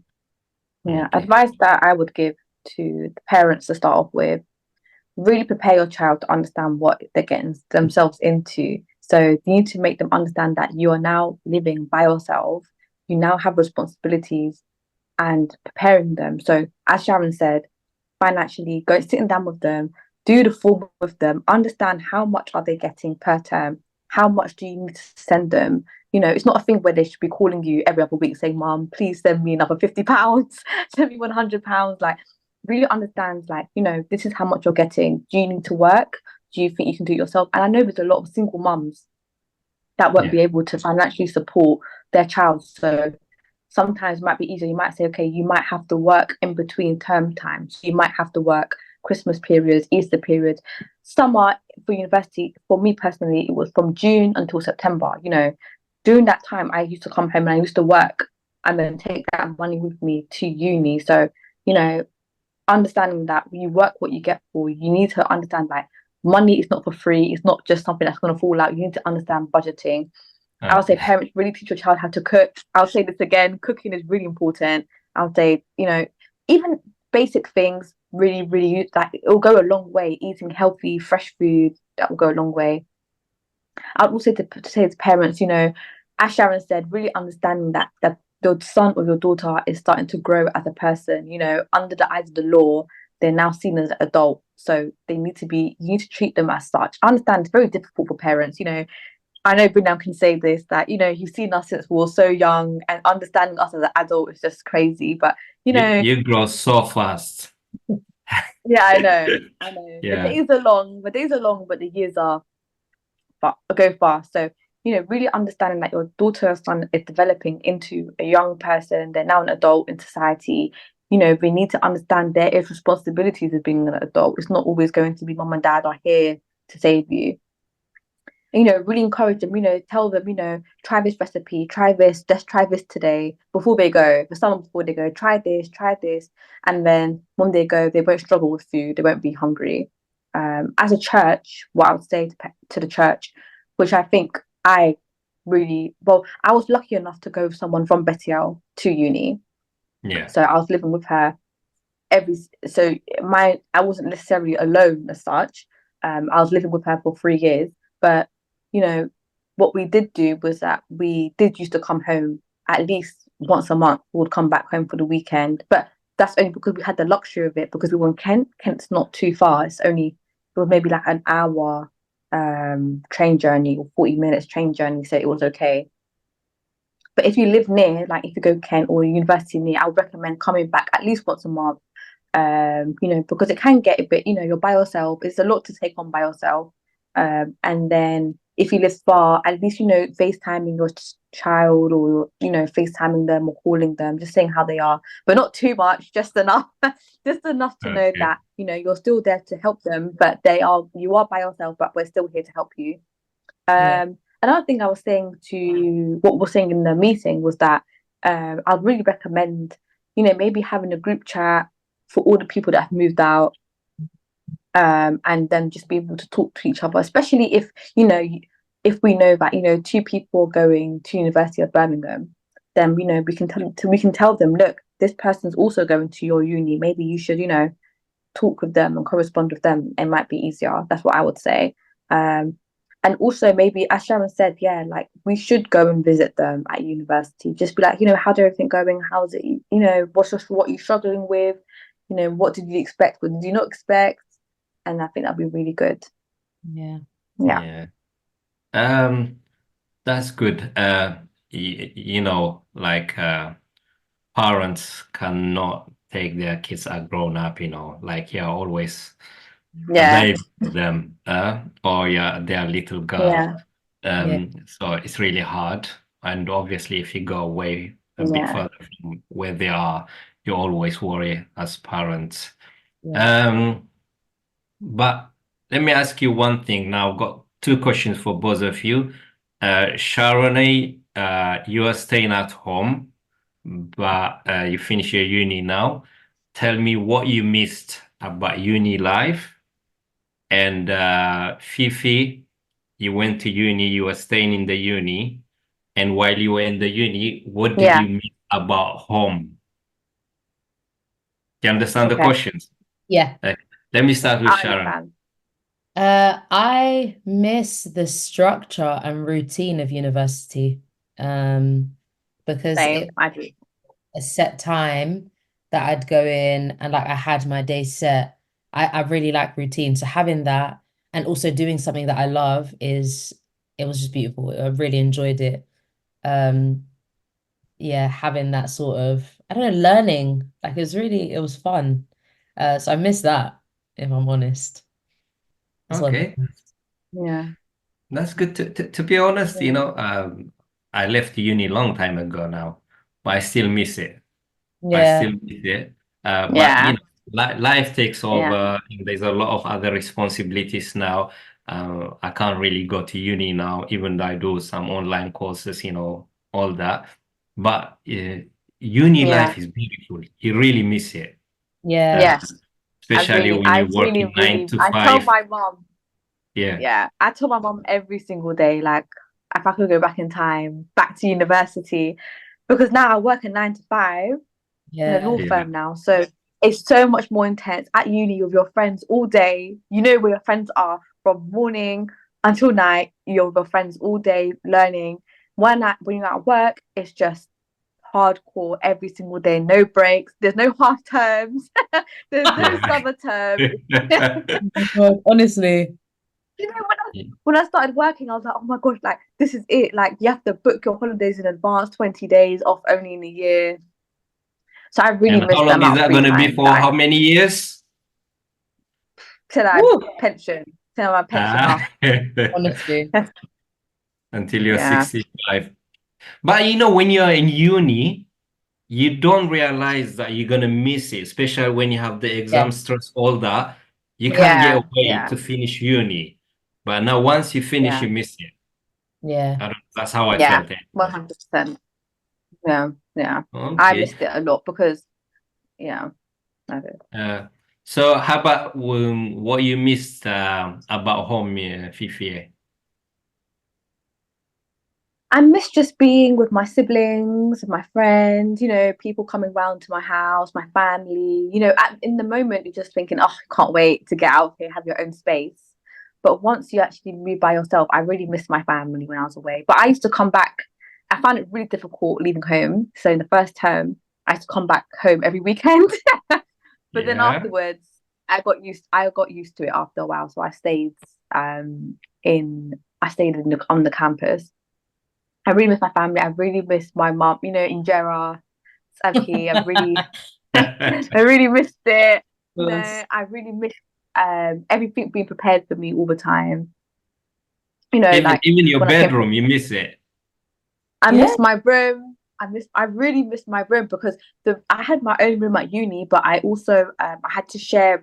Yeah. Okay. Advice that I would give to the parents to start off with: really prepare your child to understand what they're getting themselves into. So you need to make them understand that you are now living by yourself. You now have responsibilities, and preparing them. So as Sharon said, financially, go sitting down with them, do the form with them, understand how much are they getting per term, how much do you need to send them. It's not a thing where they should be calling you every other week saying, Mom, please send me another £50, send me £100. Like, really understand, like, this is how much you're getting. Do you need to work? Do you think you can do it yourself? And I know there's a lot of single mums that won't be able to financially support their child. So sometimes it might be easier. You might say, okay, you might have to work in between term times. You might have to work Christmas periods, Easter periods, summer for university. For me personally, it was from June until September. During that time, I used to come home and I used to work and then take that money with me to uni. So, understanding that you work what you get for, you need to understand like money is not for free. It's not just something that's going to fall out. You need to understand budgeting. I would say parents really teach your child how to cook. I'll say this again, cooking is really important. I would say, even basic things really, really, like, it'll go a long way. Eating healthy, fresh food, that will go a long way. I'd also say to parents, as Sharon said, really understanding that your son or your daughter is starting to grow as a person, under the eyes of the law, they're now seen as an adult. So you need to treat them as such. I understand it's very difficult for parents, I know Brunel can say this, that, he's seen us since we were so young, and understanding us as an adult is just crazy. But, You grow so fast. yeah, I know. Yeah. The days are long, but the years go fast. So, really understanding that your daughter or son is developing into a young person, they're now an adult in society. They need to understand there is responsibilities of being an adult. It's not always going to be mom and dad are here to save you. Really encourage them, tell them, try this recipe, try this, just try this today before they go. For someone before they go, try this. And then when they go, they won't struggle with food, they won't be hungry. As a church, what I would say to the church, which I think I was lucky enough to go with someone from Betiel to uni. Yeah. So I was living with her I wasn't necessarily alone as such. I was living with her for 3 years, but what we did do was that we did used to come home at least once a month. We would come back home for the weekend, but that's only because we had the luxury of it, because we were in Kent. Kent's not too far. It was maybe like an hour train journey or 40 minutes train journey, so it was okay. But if you live near, like if you go Kent or university near, I would recommend coming back at least once a month. Because it can get a bit, you're by yourself. It's a lot to take on by yourself. And then if he lives far, at least, FaceTiming your child, or, FaceTiming them or calling them, just saying how they are, but not too much, just enough, just enough to know that, you're still there to help them, but you are by yourself, but we're still here to help you. Another thing I was saying to what we're saying in the meeting was that I'd really recommend, maybe having a group chat for all the people that have moved out, and then just be able to talk to each other, especially if we know that two people are going to University of Birmingham, then we can tell them, look, this person's also going to your uni. Maybe you should talk with them and correspond with them. It might be easier. That's what I would say. And also, maybe, as Sharon said, like, we should go and visit them at university. Just be like, how's everything going? How's it? What you're struggling with? What did you expect? What did you not expect? And I think that'd be really good. Yeah. That's good. Like parents cannot take their kids as grown up, like you're always a baby to them, or they're a little girl. So it's really hard. And obviously, if you go away a bit further from where they are, you always worry as parents. But let me ask you one thing now. I've got two questions for both of you. Sharon, you are staying at home, but you finish your uni now. Tell me what you missed about uni life. And Fifi, you went to uni, you were staying in the uni. And while you were in the uni, what did you miss about home? Do you understand the questions? Yeah. Let me start with Sharon. I miss the structure and routine of university, because I do. A set time that I'd go in, and like I had my day set. I really like routine, so having that and also doing something that I love it was just beautiful. I really enjoyed it. Having that sort of, I don't know, learning, like it was fun. So I miss that, if I'm honest. Okay. That's good. To be honest, I left the uni a long time ago now, but I still miss it. But life takes over. And there's a lot of other responsibilities now. I can't really go to uni now, even though I do some online courses, all that. But uni life is beautiful. You really miss it. Especially when you're working 9 to 5. I tell my mom. Yeah. I tell my mom every single day, like, if I could go back in time, back to university, because now I work a 9 to 5 in a law firm now. So it's so much more intense at uni with your friends all day. You know where your friends are from morning until night. You're with your friends all day learning. When you're at work, it's just hardcore every single day. No breaks. There's no half terms. There's no summer term. Honestly. When I started working, I was like, oh my gosh, like, this is it. Like, you have to book your holidays in advance, 20 days off only in a year. So I really miss them. How long is that going to be for? How many years? Till I pension. Till my pension. Honestly. Until you're 65. But when you're in uni, you don't realize that you're going to miss it, especially when you have the exam stress, all that. You can't get away to finish uni. But now once you finish, you miss it. That's how I felt it. 100%. Yeah. Okay. I missed it a lot because, I did. So how about what you missed about home, Fifi? I miss just being with my siblings, my friends, people coming round to my house, my family. In the moment, you're just thinking, oh, I can't wait to get out here, have your own space. But once you actually move by yourself, I really missed my family when I was away. But I used to come back. I found it really difficult leaving home. So in the first term, I used to come back home every weekend. But then afterwards, I got used to it after a while. So I stayed on the campus. I really miss my family. I really miss my mum, Injera, Savki. I really missed it. I really miss everything being prepared for me all the time. you know, Even like your when I came, bedroom, you miss it. I Yeah. miss my room. I really miss my room because I had my own room at uni, but I also I had to share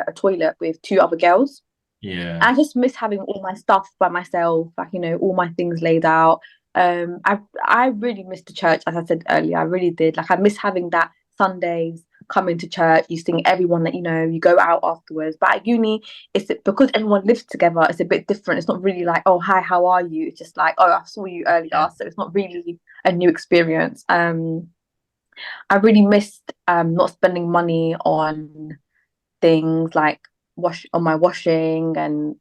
a toilet with two other girls. Yeah. I just miss having all my stuff by myself, like, you know, all my things laid out. I really missed the church, as I said earlier. I really did. Like, I miss having that Sundays coming to church. You sing everyone that you know. You go out afterwards. But at uni, it's because everyone lives together. It's a bit different. It's not really like, oh hi, how are you? It's just like, oh, I saw you earlier, Yeah. so it's not really a new experience. I really missed not spending money on things like my washing and,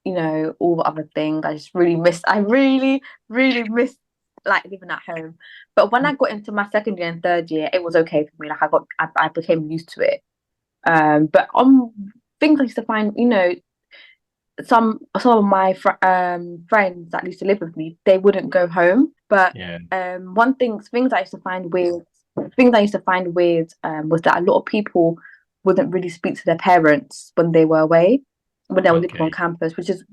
you know, all the other things. I really missed like living at home. But when I got into my second year and third year, it was okay for me. Like I became used to it. But on things I used to find, you know, some of my friends that used to live with me, they wouldn't go home. But Yeah. things I used to find weird, was that a lot of people wouldn't really speak to their parents when they were away, when they were living on Okay. campus, which is,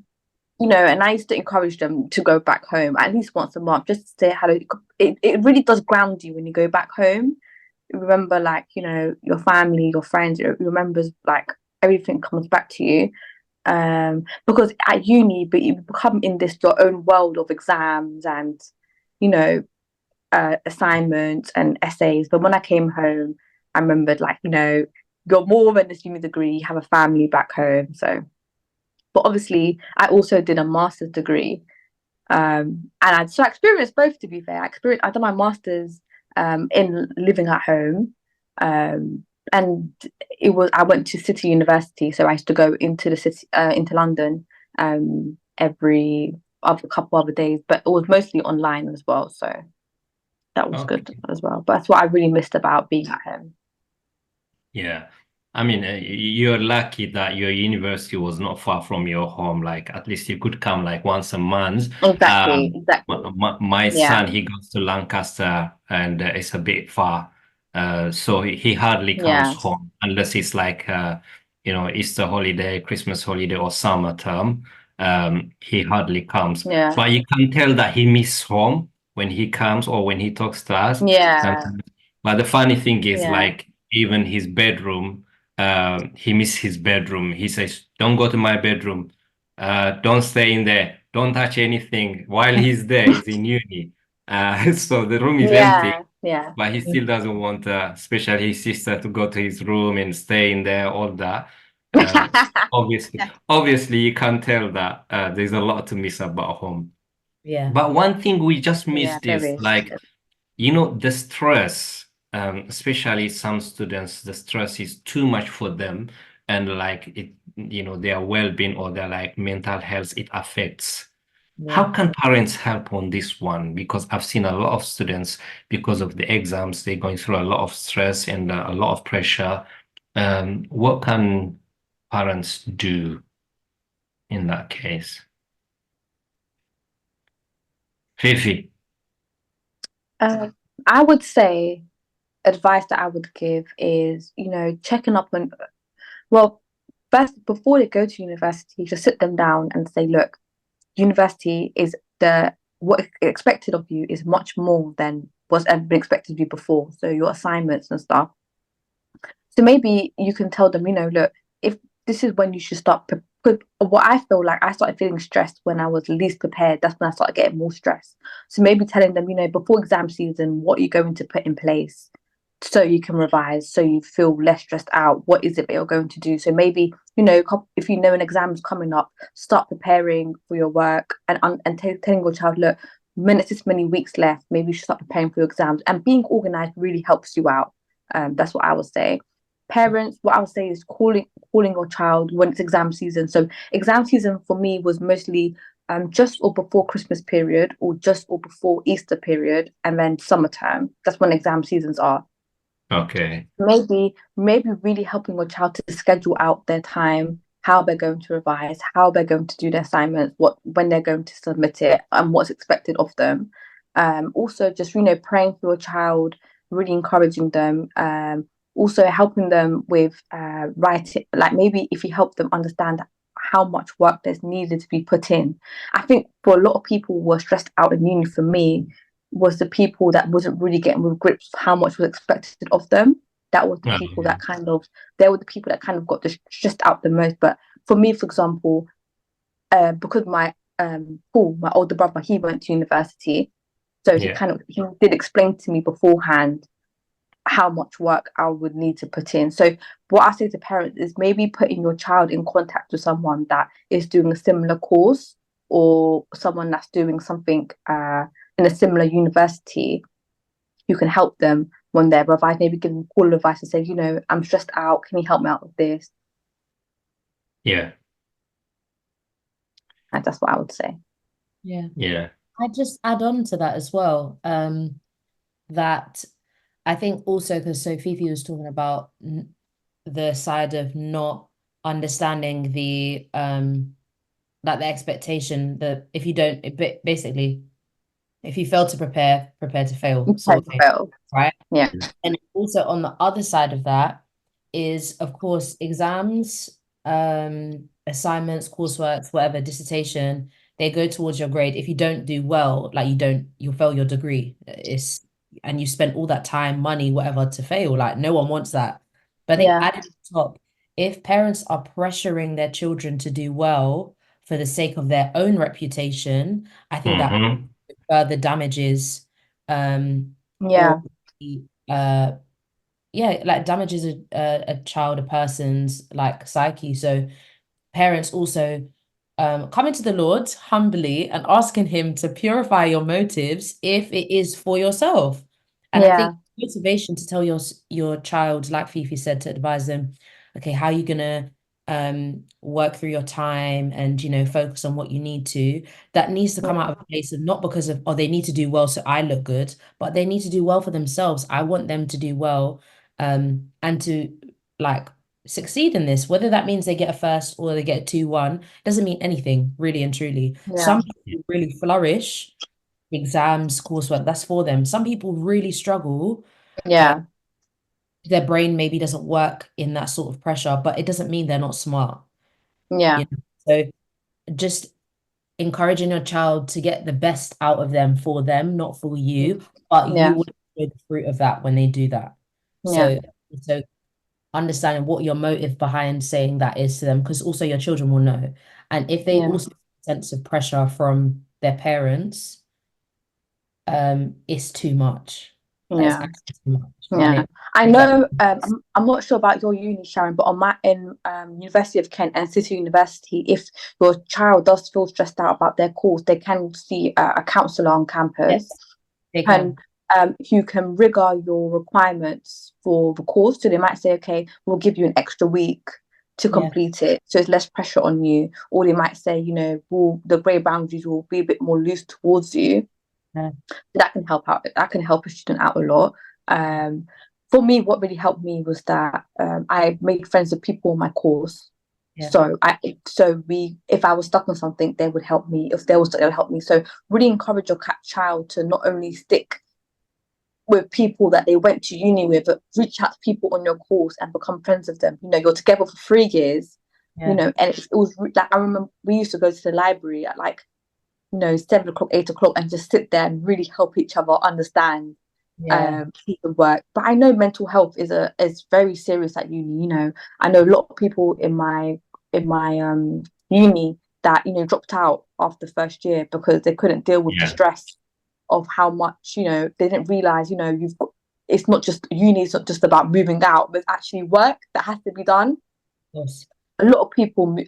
you know, and I used to encourage them to go back home at least once a month just to say hello. It really does ground you when you go back home. You remember, like, you know, your family, your friends, it remembers, like, everything comes back to you. Because at uni, but you become in this your own world of exams and, you know, assignments and essays. But when I came home, I remembered, like, you know, you're more than this uni degree, you have a family back home. So, but obviously, I also did a master's degree. So I experienced both, to be fair. I done my master's in living at home. And I went to City University, so I used to go into the city, into London, every other couple other days, but it was mostly online as well. So that was good Okay. as well. But that's what I really missed about being at home. Yeah. I mean, you're lucky that your university was not far from your home. Like, at least you could come like once a month. Exactly, exactly. My Yeah, son, he goes to Lancaster, and it's a bit far. So he hardly comes yeah, home unless it's like, Easter holiday, Christmas holiday, or summer term. He hardly comes. yeah, But you can tell that he misses home when he comes or when he talks to us. yeah, Um, but the funny thing is, yeah. like, even his bedroom, he misses his bedroom. He says, "Don't go to my bedroom. Don't stay in there. Don't touch anything." While he's there, he's in uni. So the room is empty, Yeah, yeah, but he still doesn't want, especially his sister, to go to his room and stay in there, all that. Obviously, you can tell that there's a lot to miss about home. Yeah. But one thing we just yeah, missed there is, is. like, the stress, especially some students, the stress is too much for them. And like their well-being or their like mental health, it affects. How Yeah. can parents help on this one? Because I've seen a lot of students, because of the exams, they're going through a lot of stress and a lot of pressure. What can parents do in that case? Fifi. Uh, I would say advice that I would give is, you know, checking up on, well, first, before they go to university, just sit them down and say, look, university is what is expected of you is much more than what's ever been expected of you before. So your assignments and stuff. So maybe you can tell them, you know, look, if this is when you should start. Because what I feel like, I started feeling stressed when I was least prepared. That's when I started getting more stressed. So maybe telling them, you know, before exam season, what you're going to put in place so you can revise, so you feel less stressed out. What is it that you're going to do? So maybe, you know, if you know an exam's coming up, start preparing for your work and telling your child, look, minutes this many weeks left, maybe you should start preparing for your exams. And being organized really helps you out. That's what I would say. Parents, what I would say is calling your child when it's exam season. So exam season for me was mostly just or before Christmas period or just or before Easter period, and then summer term. That's when exam seasons are. Okay. Maybe really helping your child to schedule out their time, how they're going to revise, how they're going to do their assignments, when they're going to submit it, and what's expected of them. Also just, you know, praying for your child, really encouraging them. Also helping them with writing, like maybe if you help them understand how much work there's needed to be put in. I think for a lot of people who were stressed out in uni, for me, was the people that wasn't really getting with grips of how much was expected of them. That was the people that they were the people that kind of got stressed out the most. But for me, for example, because my Paul, my older brother, he went to university, so he did explain to me beforehand how much work I would need to put in. So what I say to parents is maybe putting your child in contact with someone that is doing a similar course, or someone that's doing something in a similar university. You can help them when they're revised, maybe give them call advice and say, you know, I'm stressed out, can you help me out with this? Yeah. And that's what I would say. Yeah. I just add on to that as well, that I think also, because Fifi was talking about the side of not understanding the like the expectation that if you don't, basically, if you fail to prepare to fail, sort of thing, right? Yeah. And also on the other side of that is, of course, exams, assignments, coursework, whatever, dissertation, they go towards your grade. If you don't do well, like you'll fail your degree. And you spent all that time, money, whatever, to fail. Like, no one wants that. But I think adding to the top, if parents are pressuring their children to do well for the sake of their own reputation, I think that further damages like damages a child, a person's like psyche. So parents also coming to the Lord humbly and asking him to purify your motives if it is for yourself. And I think motivation to tell your child, like Fifi said, to advise them, okay, how are you gonna work through your time and, you know, focus on what you need to, that needs to come out of a place of not because of, oh, they need to do well so I look good, but they need to do well for themselves. I want them to do well and to like succeed in this, whether that means they get a first or they get a 2-1, doesn't mean anything, really and truly. Some people really flourish, exams, coursework, that's for them. Some people really struggle. Their brain maybe doesn't work in that sort of pressure, but it doesn't mean they're not smart. You know? So just encouraging your child to get the best out of them for them, not for you, but you will enjoy the fruit of that when they do that. So understanding what your motive behind saying that is to them, because also your children will know. And if they also have a sense of pressure from their parents, it's too much. It's too much. I know. I'm not sure about your uni, Sharon, but on University of Kent and City University, if your child does feel stressed out about their course, they can see a counsellor on campus. They can. You can rigor your requirements for the course. So they might say, okay, we'll give you an extra week to complete it, so it's less pressure on you. Or they might say, you know, the grade boundaries will be a bit more loose towards you. That can help out. That can help a student out a lot. For me, what really helped me was that I made friends with people in my course. So if I was stuck on something, they would help me. If there was, they would help me. So really encourage your child to not only stick with people that they went to uni with, but reach out to people on your course and become friends with them. You know, you're together for 3 years. You know, and it was like, I remember we used to go to the library at like, you know, 7 o'clock, 8 o'clock, and just sit there and really help each other understand the work. But I know mental health is very serious at uni. You know, I know a lot of people in my uni that, you know, dropped out after the first year because they couldn't deal with the stress of how much, you know, they didn't realize, you know, it's not just uni, it's not just about moving out, there's actually work that has to be done. A lot of people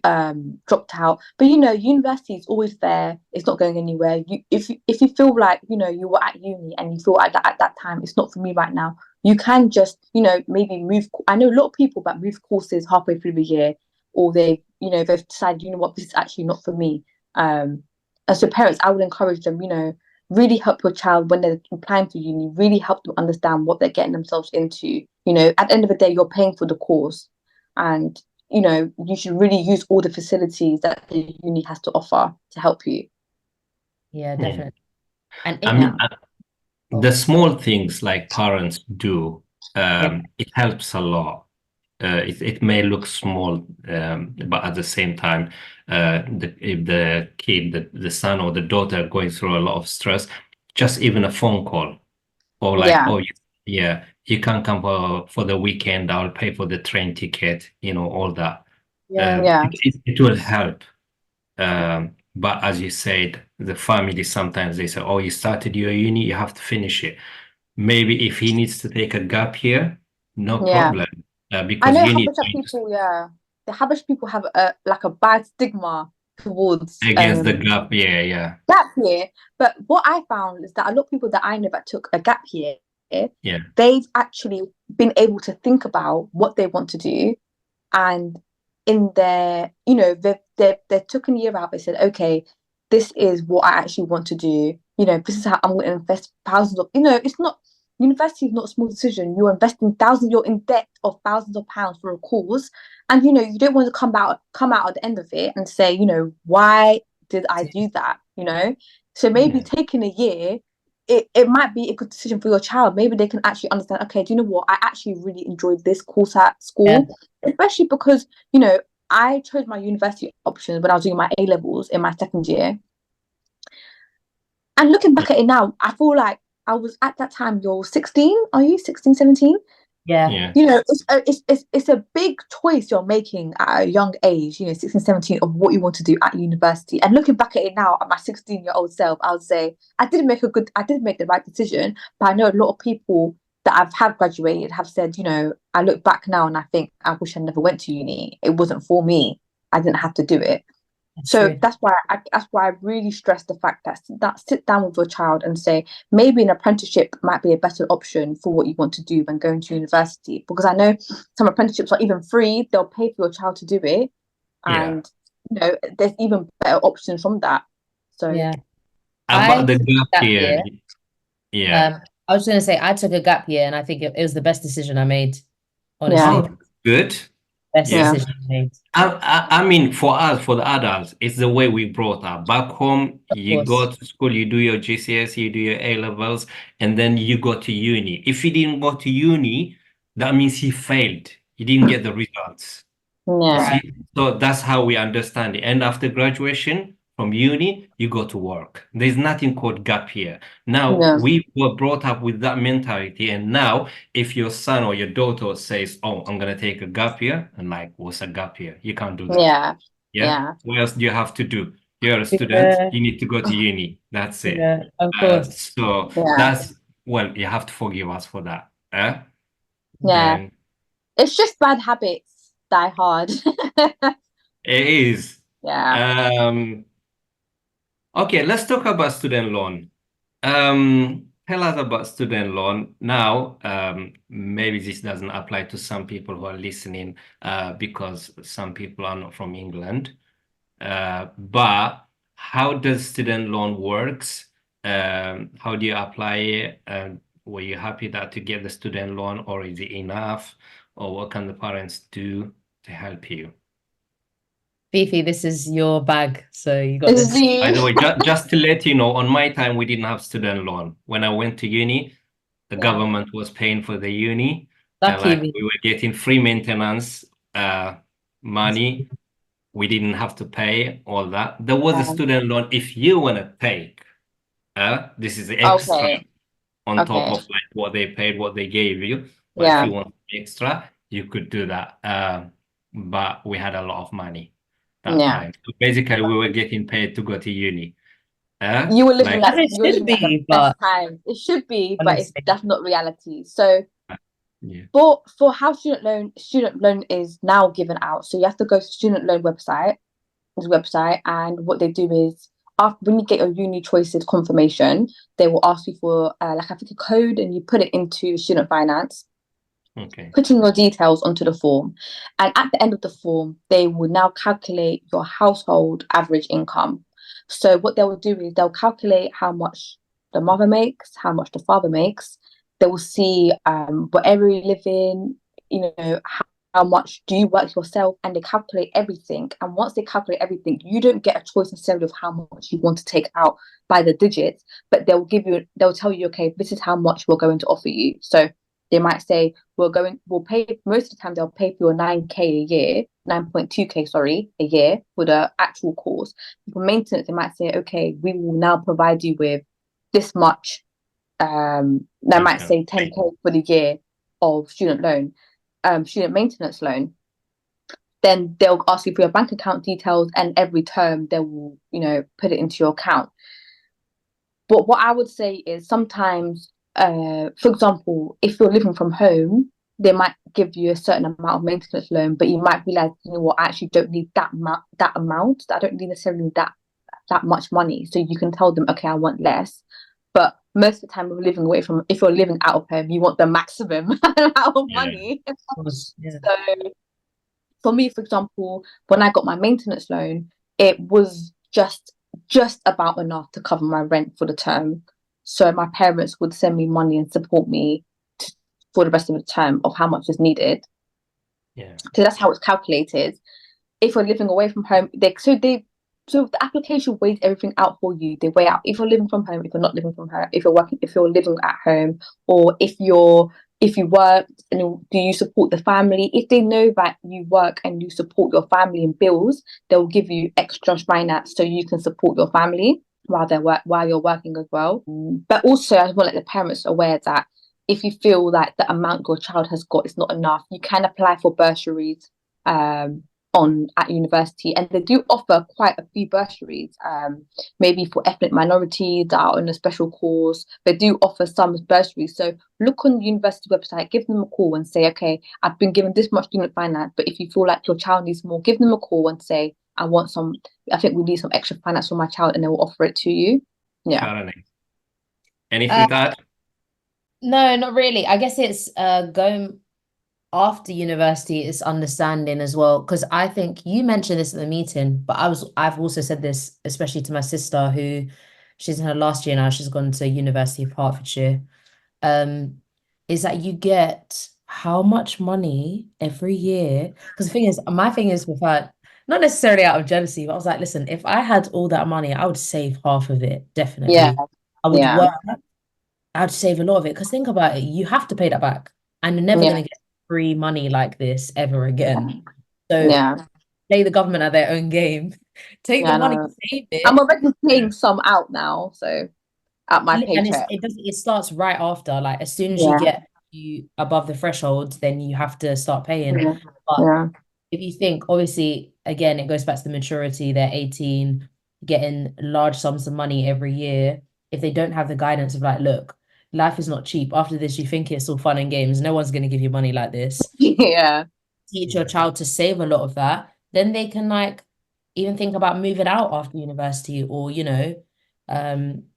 dropped out, but you know, university is always there. It's not going anywhere. If you feel like, you know, you were at uni and you feel like at that time it's not for me right now, you can just, you know, maybe move. I know a lot of people that move courses halfway through the year, or they've decided, you know what, this is actually not for me. And so parents, I would encourage them, you know, really help your child when they're applying for uni. Really help them understand what they're getting themselves into. You know, at the end of the day, you're paying for the course, and you know, you should really use all the facilities that the uni has to offer to help you. Yeah, definitely. And I mean, the small things like parents do, it helps a lot. it may look small, but at the same time, if the kid, the son or the daughter going through a lot of stress, just even a phone call or like, Yeah. oh, yeah, you can come for the weekend, I'll pay for the train ticket, all that. Yeah. It will help. But as you said, the family sometimes they say, oh, you started your uni, you have to finish it. Maybe if he needs to take a gap year, no Yeah. problem. I Because know uni Habesha people, the Habesha people have a bad stigma towards against the gap, yeah. gap year. But what I found is that a lot of people that I know that took a gap year, Yeah. they've actually been able to think about what they want to do, and in their, they took a year out. They said, okay, this is what I actually want to do. This is how I'm going to invest thousands of. It's not university is not a small decision. You're investing thousands. You're in debt of thousands of pounds for a cause, and you don't want to come out at the end of it and say, why did I do that? So maybe taking a year, it might be a good decision for your child. Maybe they can actually understand, okay, do you know what? I actually really enjoyed this course at school, especially because, I chose my university options when I was doing my A-levels in my second year. And looking back at it now, I feel like I was at that time, you're 16, are you 16, 17? Yeah. It's a big choice you're making at a young age, 16, 17, of what you want to do at university. And looking back at it now, at my 16-year-old self, I would say I didn't make the right decision. But I know a lot of people that have graduated have said, I look back now and I think I wish I never went to uni. It wasn't for me. I didn't have to do it. So that's why I really stress the fact that sit down with your child and say maybe an apprenticeship might be a better option for what you want to do than going to university, because I know some apprenticeships are even free. They'll pay for your child to do it, and there's even better options from that. So about the gap year, I was going to say I took a gap year and I think it was the best decision I made. Honestly, oh, good. Best decision I made. I mean, for us, for the adults, it's the way we brought up. Back home, you go to school, you do your GCSE, you do your A-levels, and then you go to uni. If you didn't go to uni, that means he failed. He didn't get the results. See? So that's how we understand it. And after graduation from uni, you go to work. There's nothing called gap year. Now, we were brought up with that mentality. And now, if your son or your daughter says, oh, I'm going to take a gap year, and like, what's a gap year? You can't do that. Yeah. What else do you have to do? You're a student. You need to go to uni. That's it. Yeah, of course. So that's, well, you have to forgive us for that. And it's just bad habits die hard. It is. Yeah. Okay, let's talk about student loan. Tell us about student loan. Now, maybe this doesn't apply to some people who are listening, because some people are not from England. But how does student loan works? How do you apply it? Were you happy to get the student loan, or is it enough? Or what can the parents do to help you? Fifi, this is your bag, so you got this. By the way, just to let you know, on my time, we didn't have student loan. When I went to uni, the government was paying for the uni. Lucky we were getting free maintenance money. We didn't have to pay all that. There was a student loan if you want to take. This is extra on top of like what they paid, what they gave you. But if you want extra, you could do that. But we had a lot of money that time. So basically, we were getting paid to go to uni. You were living like the best time. It should be, honestly. but that's not reality. So for how student loan is now given out. So you have to go to student loan website, and what they do is when you get your uni choices confirmation, they will ask you for I think a code, and you put it into student finance. Putting your details onto the form, and at the end of the form they will now calculate your household average income. So what they will do is they'll calculate how much the mother makes, how much the father makes. They will see whatever you live in, how much do you work yourself, and they calculate everything. And once they calculate everything, you don't get a choice necessarily of how much you want to take out by the digits, but they'll tell you, okay, this is how much we're going to offer you. So They might say, we'll pay, most of the time they'll pay for your 9K a year, 9.2K, sorry, a year for the actual course. For maintenance, they might say, okay, we will now provide you with this much. They might say 10K for the year of student maintenance loan. Then they'll ask you for your bank account details, and every term they will, put it into your account. But what I would say is sometimes, for example, if you're living from home, they might give you a certain amount of maintenance loan, but you might realize, you know what, I actually don't need that amount. I don't necessarily need that much money. So you can tell them, okay, I want less. But most of the time, if you're living out of home, you want the maximum amount of money. Yeah. So for me, for example, when I got my maintenance loan, it was just about enough to cover my rent for the term. So my parents would send me money and support me for the rest of the term of how much is needed. Yeah. So that's how it's calculated. If you're living away from home, so the application weighs everything out for you. They weigh out if you're living from home, if you're not living from home, if you're working, if you're living at home, or if you work, and do you support the family? If they know that you work and you support your family and bills, they'll give you extra finance so you can support your family while you're working as well. But also, I want to let the parents aware that if you feel that the amount your child has got is not enough, you can apply for bursaries at university, and they do offer quite a few bursaries, maybe for ethnic minorities that are on a special course. They do offer some bursaries, so look on the university website, give them a call and say, okay, I've been given this much student finance, but if you feel like your child needs more, give them a call and say, I think we need some extra finance for my child, and they will offer it to you. Anything to add? No, not really. I guess it's going after university is understanding as well, because I think you mentioned this at the meeting, but I've also said this, especially to my sister, who she's in her last year now, she's gone to University of Hertfordshire, is that you get how much money every year. Because my thing is with her, not necessarily out of jealousy, but I was like, listen, if I had all that money, I would save half of it, definitely. I would work, I'd save a lot of it, because think about it, you have to pay that back, and you're never going to get free money like this ever again. So play the government at their own game. Take the money, save it. I'm already paying some out now, so at my paycheck. And it starts right after, like as soon as you get above the threshold, then you have to start paying. But if you think, obviously, again, it goes back to the maturity, they're 18, getting large sums of money every year. If they don't have the guidance of like, look, life is not cheap. After this, you think it's all fun and games. No one's going to give you money like this. Teach your child to save a lot of that. Then they can like even think about moving out after university, or,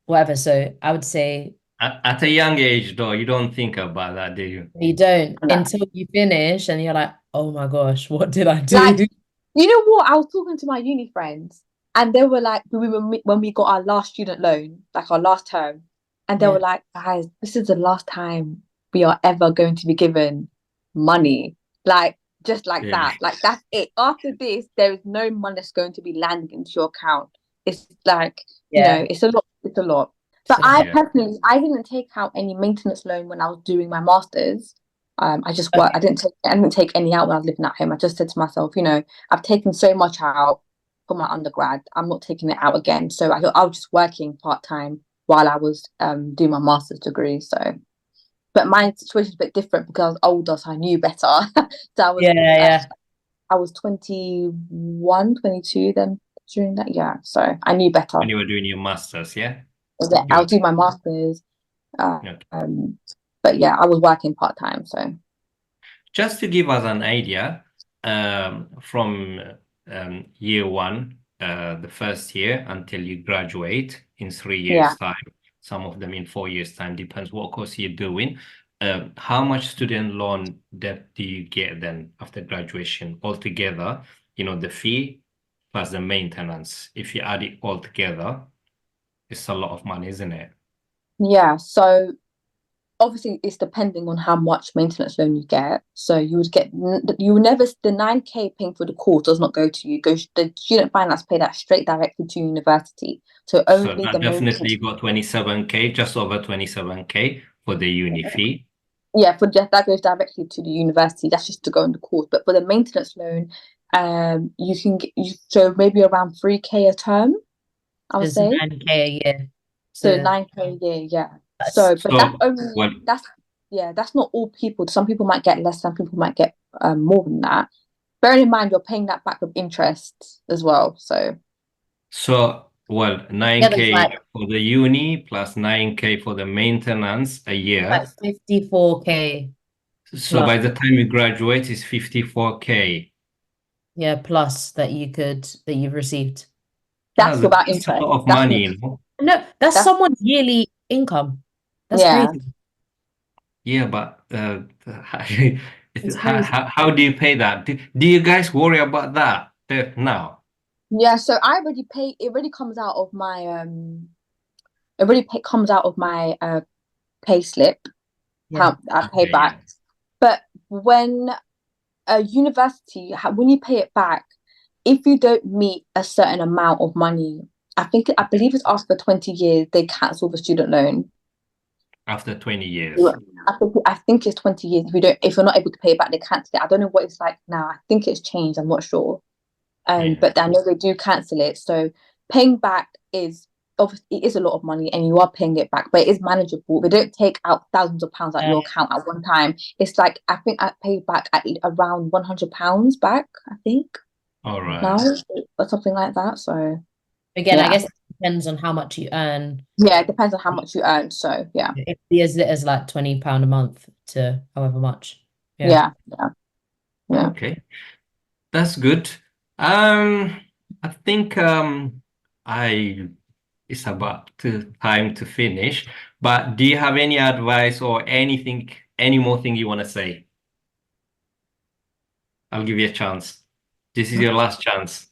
whatever. So I would say at a young age, though, you don't think about that, do you? You don't until you finish and you're like, oh my gosh, what did I do? Like, you know what? I was talking to my uni friends, and they were like, when we got our last student loan, like our last term, and they were like, guys, this is the last time we are ever going to be given money. Like, just like that. Like, that's it. After this, there is no money that's going to be landing into your account. It's like, it's a lot. It's a lot. But I personally, I didn't take out any maintenance loan when I was doing my master's. I just worked. I didn't take any out when I was living at home. I just said to myself, I've taken so much out for my undergrad. I'm not taking it out again. So I was just working part-time while I was doing my master's degree. So, but my situation is a bit different because I was older, so I knew better. So I was I was 21, 22 then during that. Yeah, so I knew better. When you were doing your master's, I was doing my master's. But yeah, I was working part-time. So just to give us an idea, from year one, the first year until you graduate in 3 years' time, some of them in 4 years' time, depends what course you're doing. How much student loan debt do you get then after graduation altogether? The fee plus the maintenance. If you add it all together, it's a lot of money, isn't it? Yeah. So obviously it's depending on how much maintenance loan you get. So the 9K paying for the course does not go to you. The student finance pay that straight directly to university. So only definitely got 27K, just over 27K for the uni fee. Yeah, that goes directly to the university. That's just to go on the course. But for the maintenance loan, you can so maybe around 3K a term, I would It's say. 9K a year. So So 9K a year, yeah. that's So, but that's So, well, only that's not all people. Some people might get less, some people might get more than that. Bearing in mind you're paying that back with interest as well. So well, yeah, there's 9K like for the uni plus 9K for the maintenance a year. 54K So plus. by the time you graduate, it's 54K. Yeah, plus that you've received. that's without That's a interest. lot of That's money, you know? No, that's that's someone's yearly income. That's yeah. crazy. Yeah, but It's crazy. how do you pay that? Do you guys worry about that now? Yeah, so I already pay it already comes out of my it already comes out of my pay slip, Yeah. how I pay Okay, yeah. back. But when a university, when you pay it back, if you don't meet a certain amount of money, I believe it's after 20 years, they cancel the student loan. After 20 Yeah. years. I think it's 20 years. If you're not able to pay it back, they cancel it. I don't know what it's like now. I think it's changed. I'm not sure. Yeah. But I know they do cancel it. So paying back is obviously it is a lot of money, and you are paying it back, but it is manageable. They don't take out thousands of pounds out Uh, your account at one time. It's like I think I paid back at around £100 back. I think All now right. or something like that. So Again, I yeah, guess it depends on how much you earn. yeah, it depends on how much you earn. So yeah, It could be as little as like £20 a month to however much. Yeah. yeah, yeah, yeah. Okay. That's good. I think I it's about time to finish. But do you have any advice or anything, any more thing you want to say? I'll give you a chance. This is your last chance.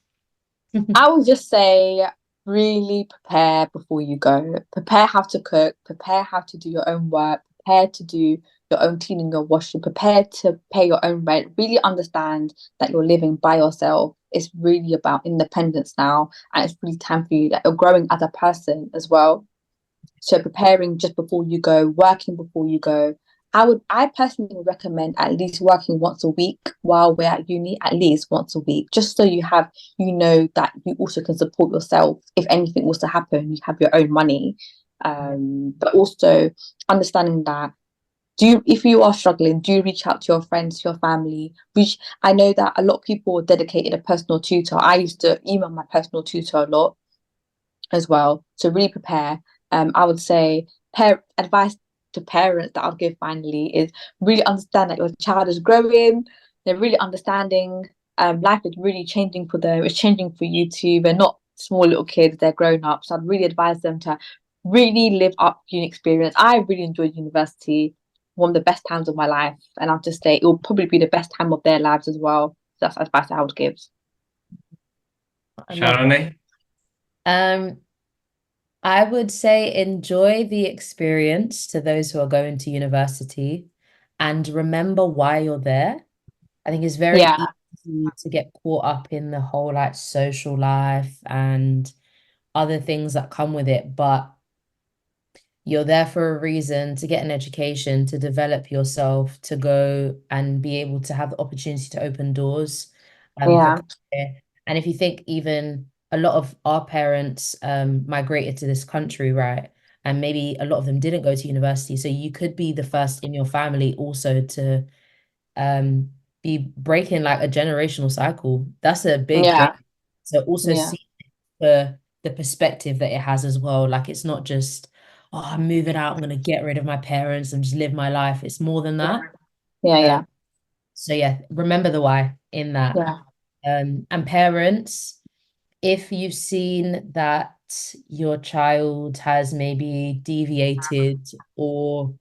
I would just say really prepare before you go. Prepare how to cook, prepare how to do your own work, prepare to do your own cleaning, your washing, prepare to pay your own rent. Really understand that you're living by yourself. It's really about independence now, and it's really time for you that you're growing as a person as well. So preparing just before you go, working before you go. I personally would recommend at least working once a week while we're at uni, at least once a week, just so you know that you also can support yourself. If anything was to happen, you have your own money. But also understanding that if you are struggling, do reach out to your friends, your family. I know that a lot of people dedicated a personal tutor. I used to email my personal tutor a lot as well. So really prepare. I would say advice to parents that I'll give finally is really understand that your child is growing. They're really understanding. Life is really changing for them. It's changing for you too. They're not small little kids. They're grown up. So I'd really advise them to really live up uni experience. I really enjoyed university. One of the best times of my life, and I'll just say it will probably be the best time of their lives as well. That's advice I would give. I love that. Sharone? Um, I would say enjoy the experience to those who are going to university and remember why you're there. I think it's very Yeah, easy to get caught up in the whole like social life and other things that come with it, but you're there for a reason to get an education, to develop yourself, to go and be able to have the opportunity to open doors for yeah, career. And if you think even a lot of our parents migrated to this country, right? And maybe a lot of them didn't go to university. So you could be the first in your family also to be breaking like a generational cycle. That's a big thing. yeah, So also yeah, see the perspective that it has as well. Like it's not just, oh, I'm moving out, I'm gonna get rid of my parents and just live my life. It's more than that. yeah, Um, yeah, so yeah, remember the why in that. yeah. And parents, if you've seen that your child has maybe deviated or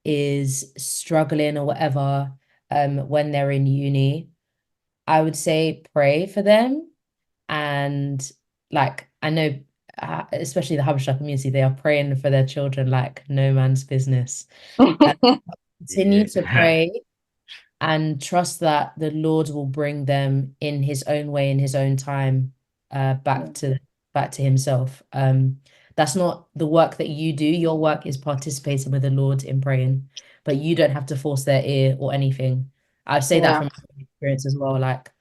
is struggling or whatever when they're in uni, I would say pray for them. And like I know especially the Habesha community, they are praying for their children like no man's business. Uh, Continue to Yeah. pray and trust that the Lord will bring them in his own way, in his own time, back to himself. That's not the work that you do. Your work is participating with the Lord in praying, but you don't have to force their ear or anything. I say that Yeah. from experience as well. Like,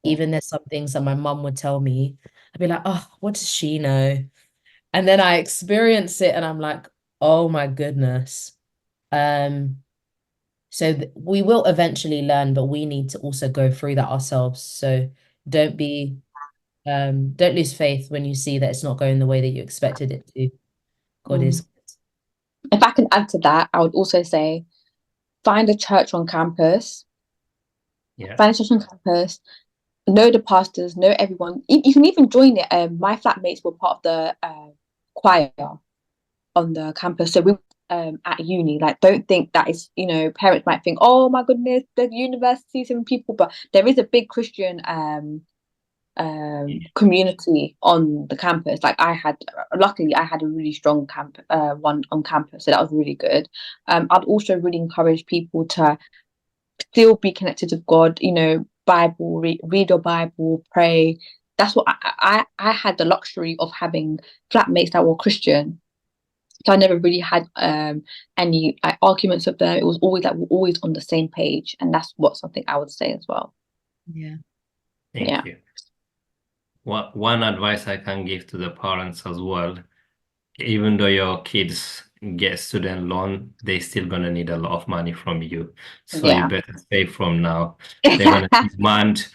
even there's some things that my mum would tell me, I'd be like, oh, what does she know? And then I experience it and I'm like, oh my goodness. So we will eventually learn, but we need to also go through that ourselves. So don't don't lose faith when you see that it's not going the way that you expected it to. God is good. If I can add to that, I would also say find a church on campus. Yeah. Find a church on campus. Know the pastors, know everyone. You can even join it. My flatmates were part of the choir on the campus. So we at uni, like, don't think that is, parents might think, oh my goodness, the universities and people, but there is a big Christian community on the campus. Like, luckily I had a really strong one on campus, so that was really good. I'd also really encourage people to still be connected to God, Bible, read your Bible, pray. That's what I had the luxury of having flatmates that were Christian. So I never really had any arguments with them. It was always like we're always on the same page, and that's something I would say as well. Yeah. Thank you. One advice I can give to the parents as well, even though your kids get student loan, they still gonna need a lot of money from you. So you better save from now. They're gonna demand,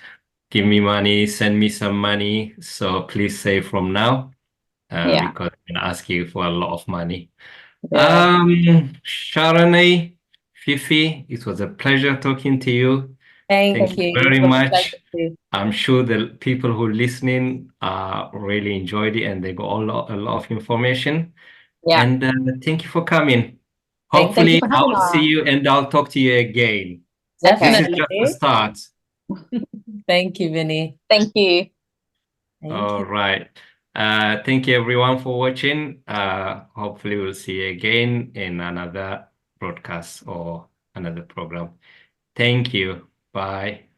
give me money, send me some money. So please save from now, because I'm gonna ask you for a lot of money. Sharonay, Fifi, it was a pleasure talking to you. Thank you very much. I'm sure the people who are listening really enjoyed it and they got a lot of information. Yeah. And thank you for coming. Hopefully, I'll see you and I'll talk to you again. Definitely. This is just the start. Thank you, Vinny. Thank you. All right. Thank you everyone for watching. Hopefully we'll see you again in another broadcast or another program. Thank you. Bye.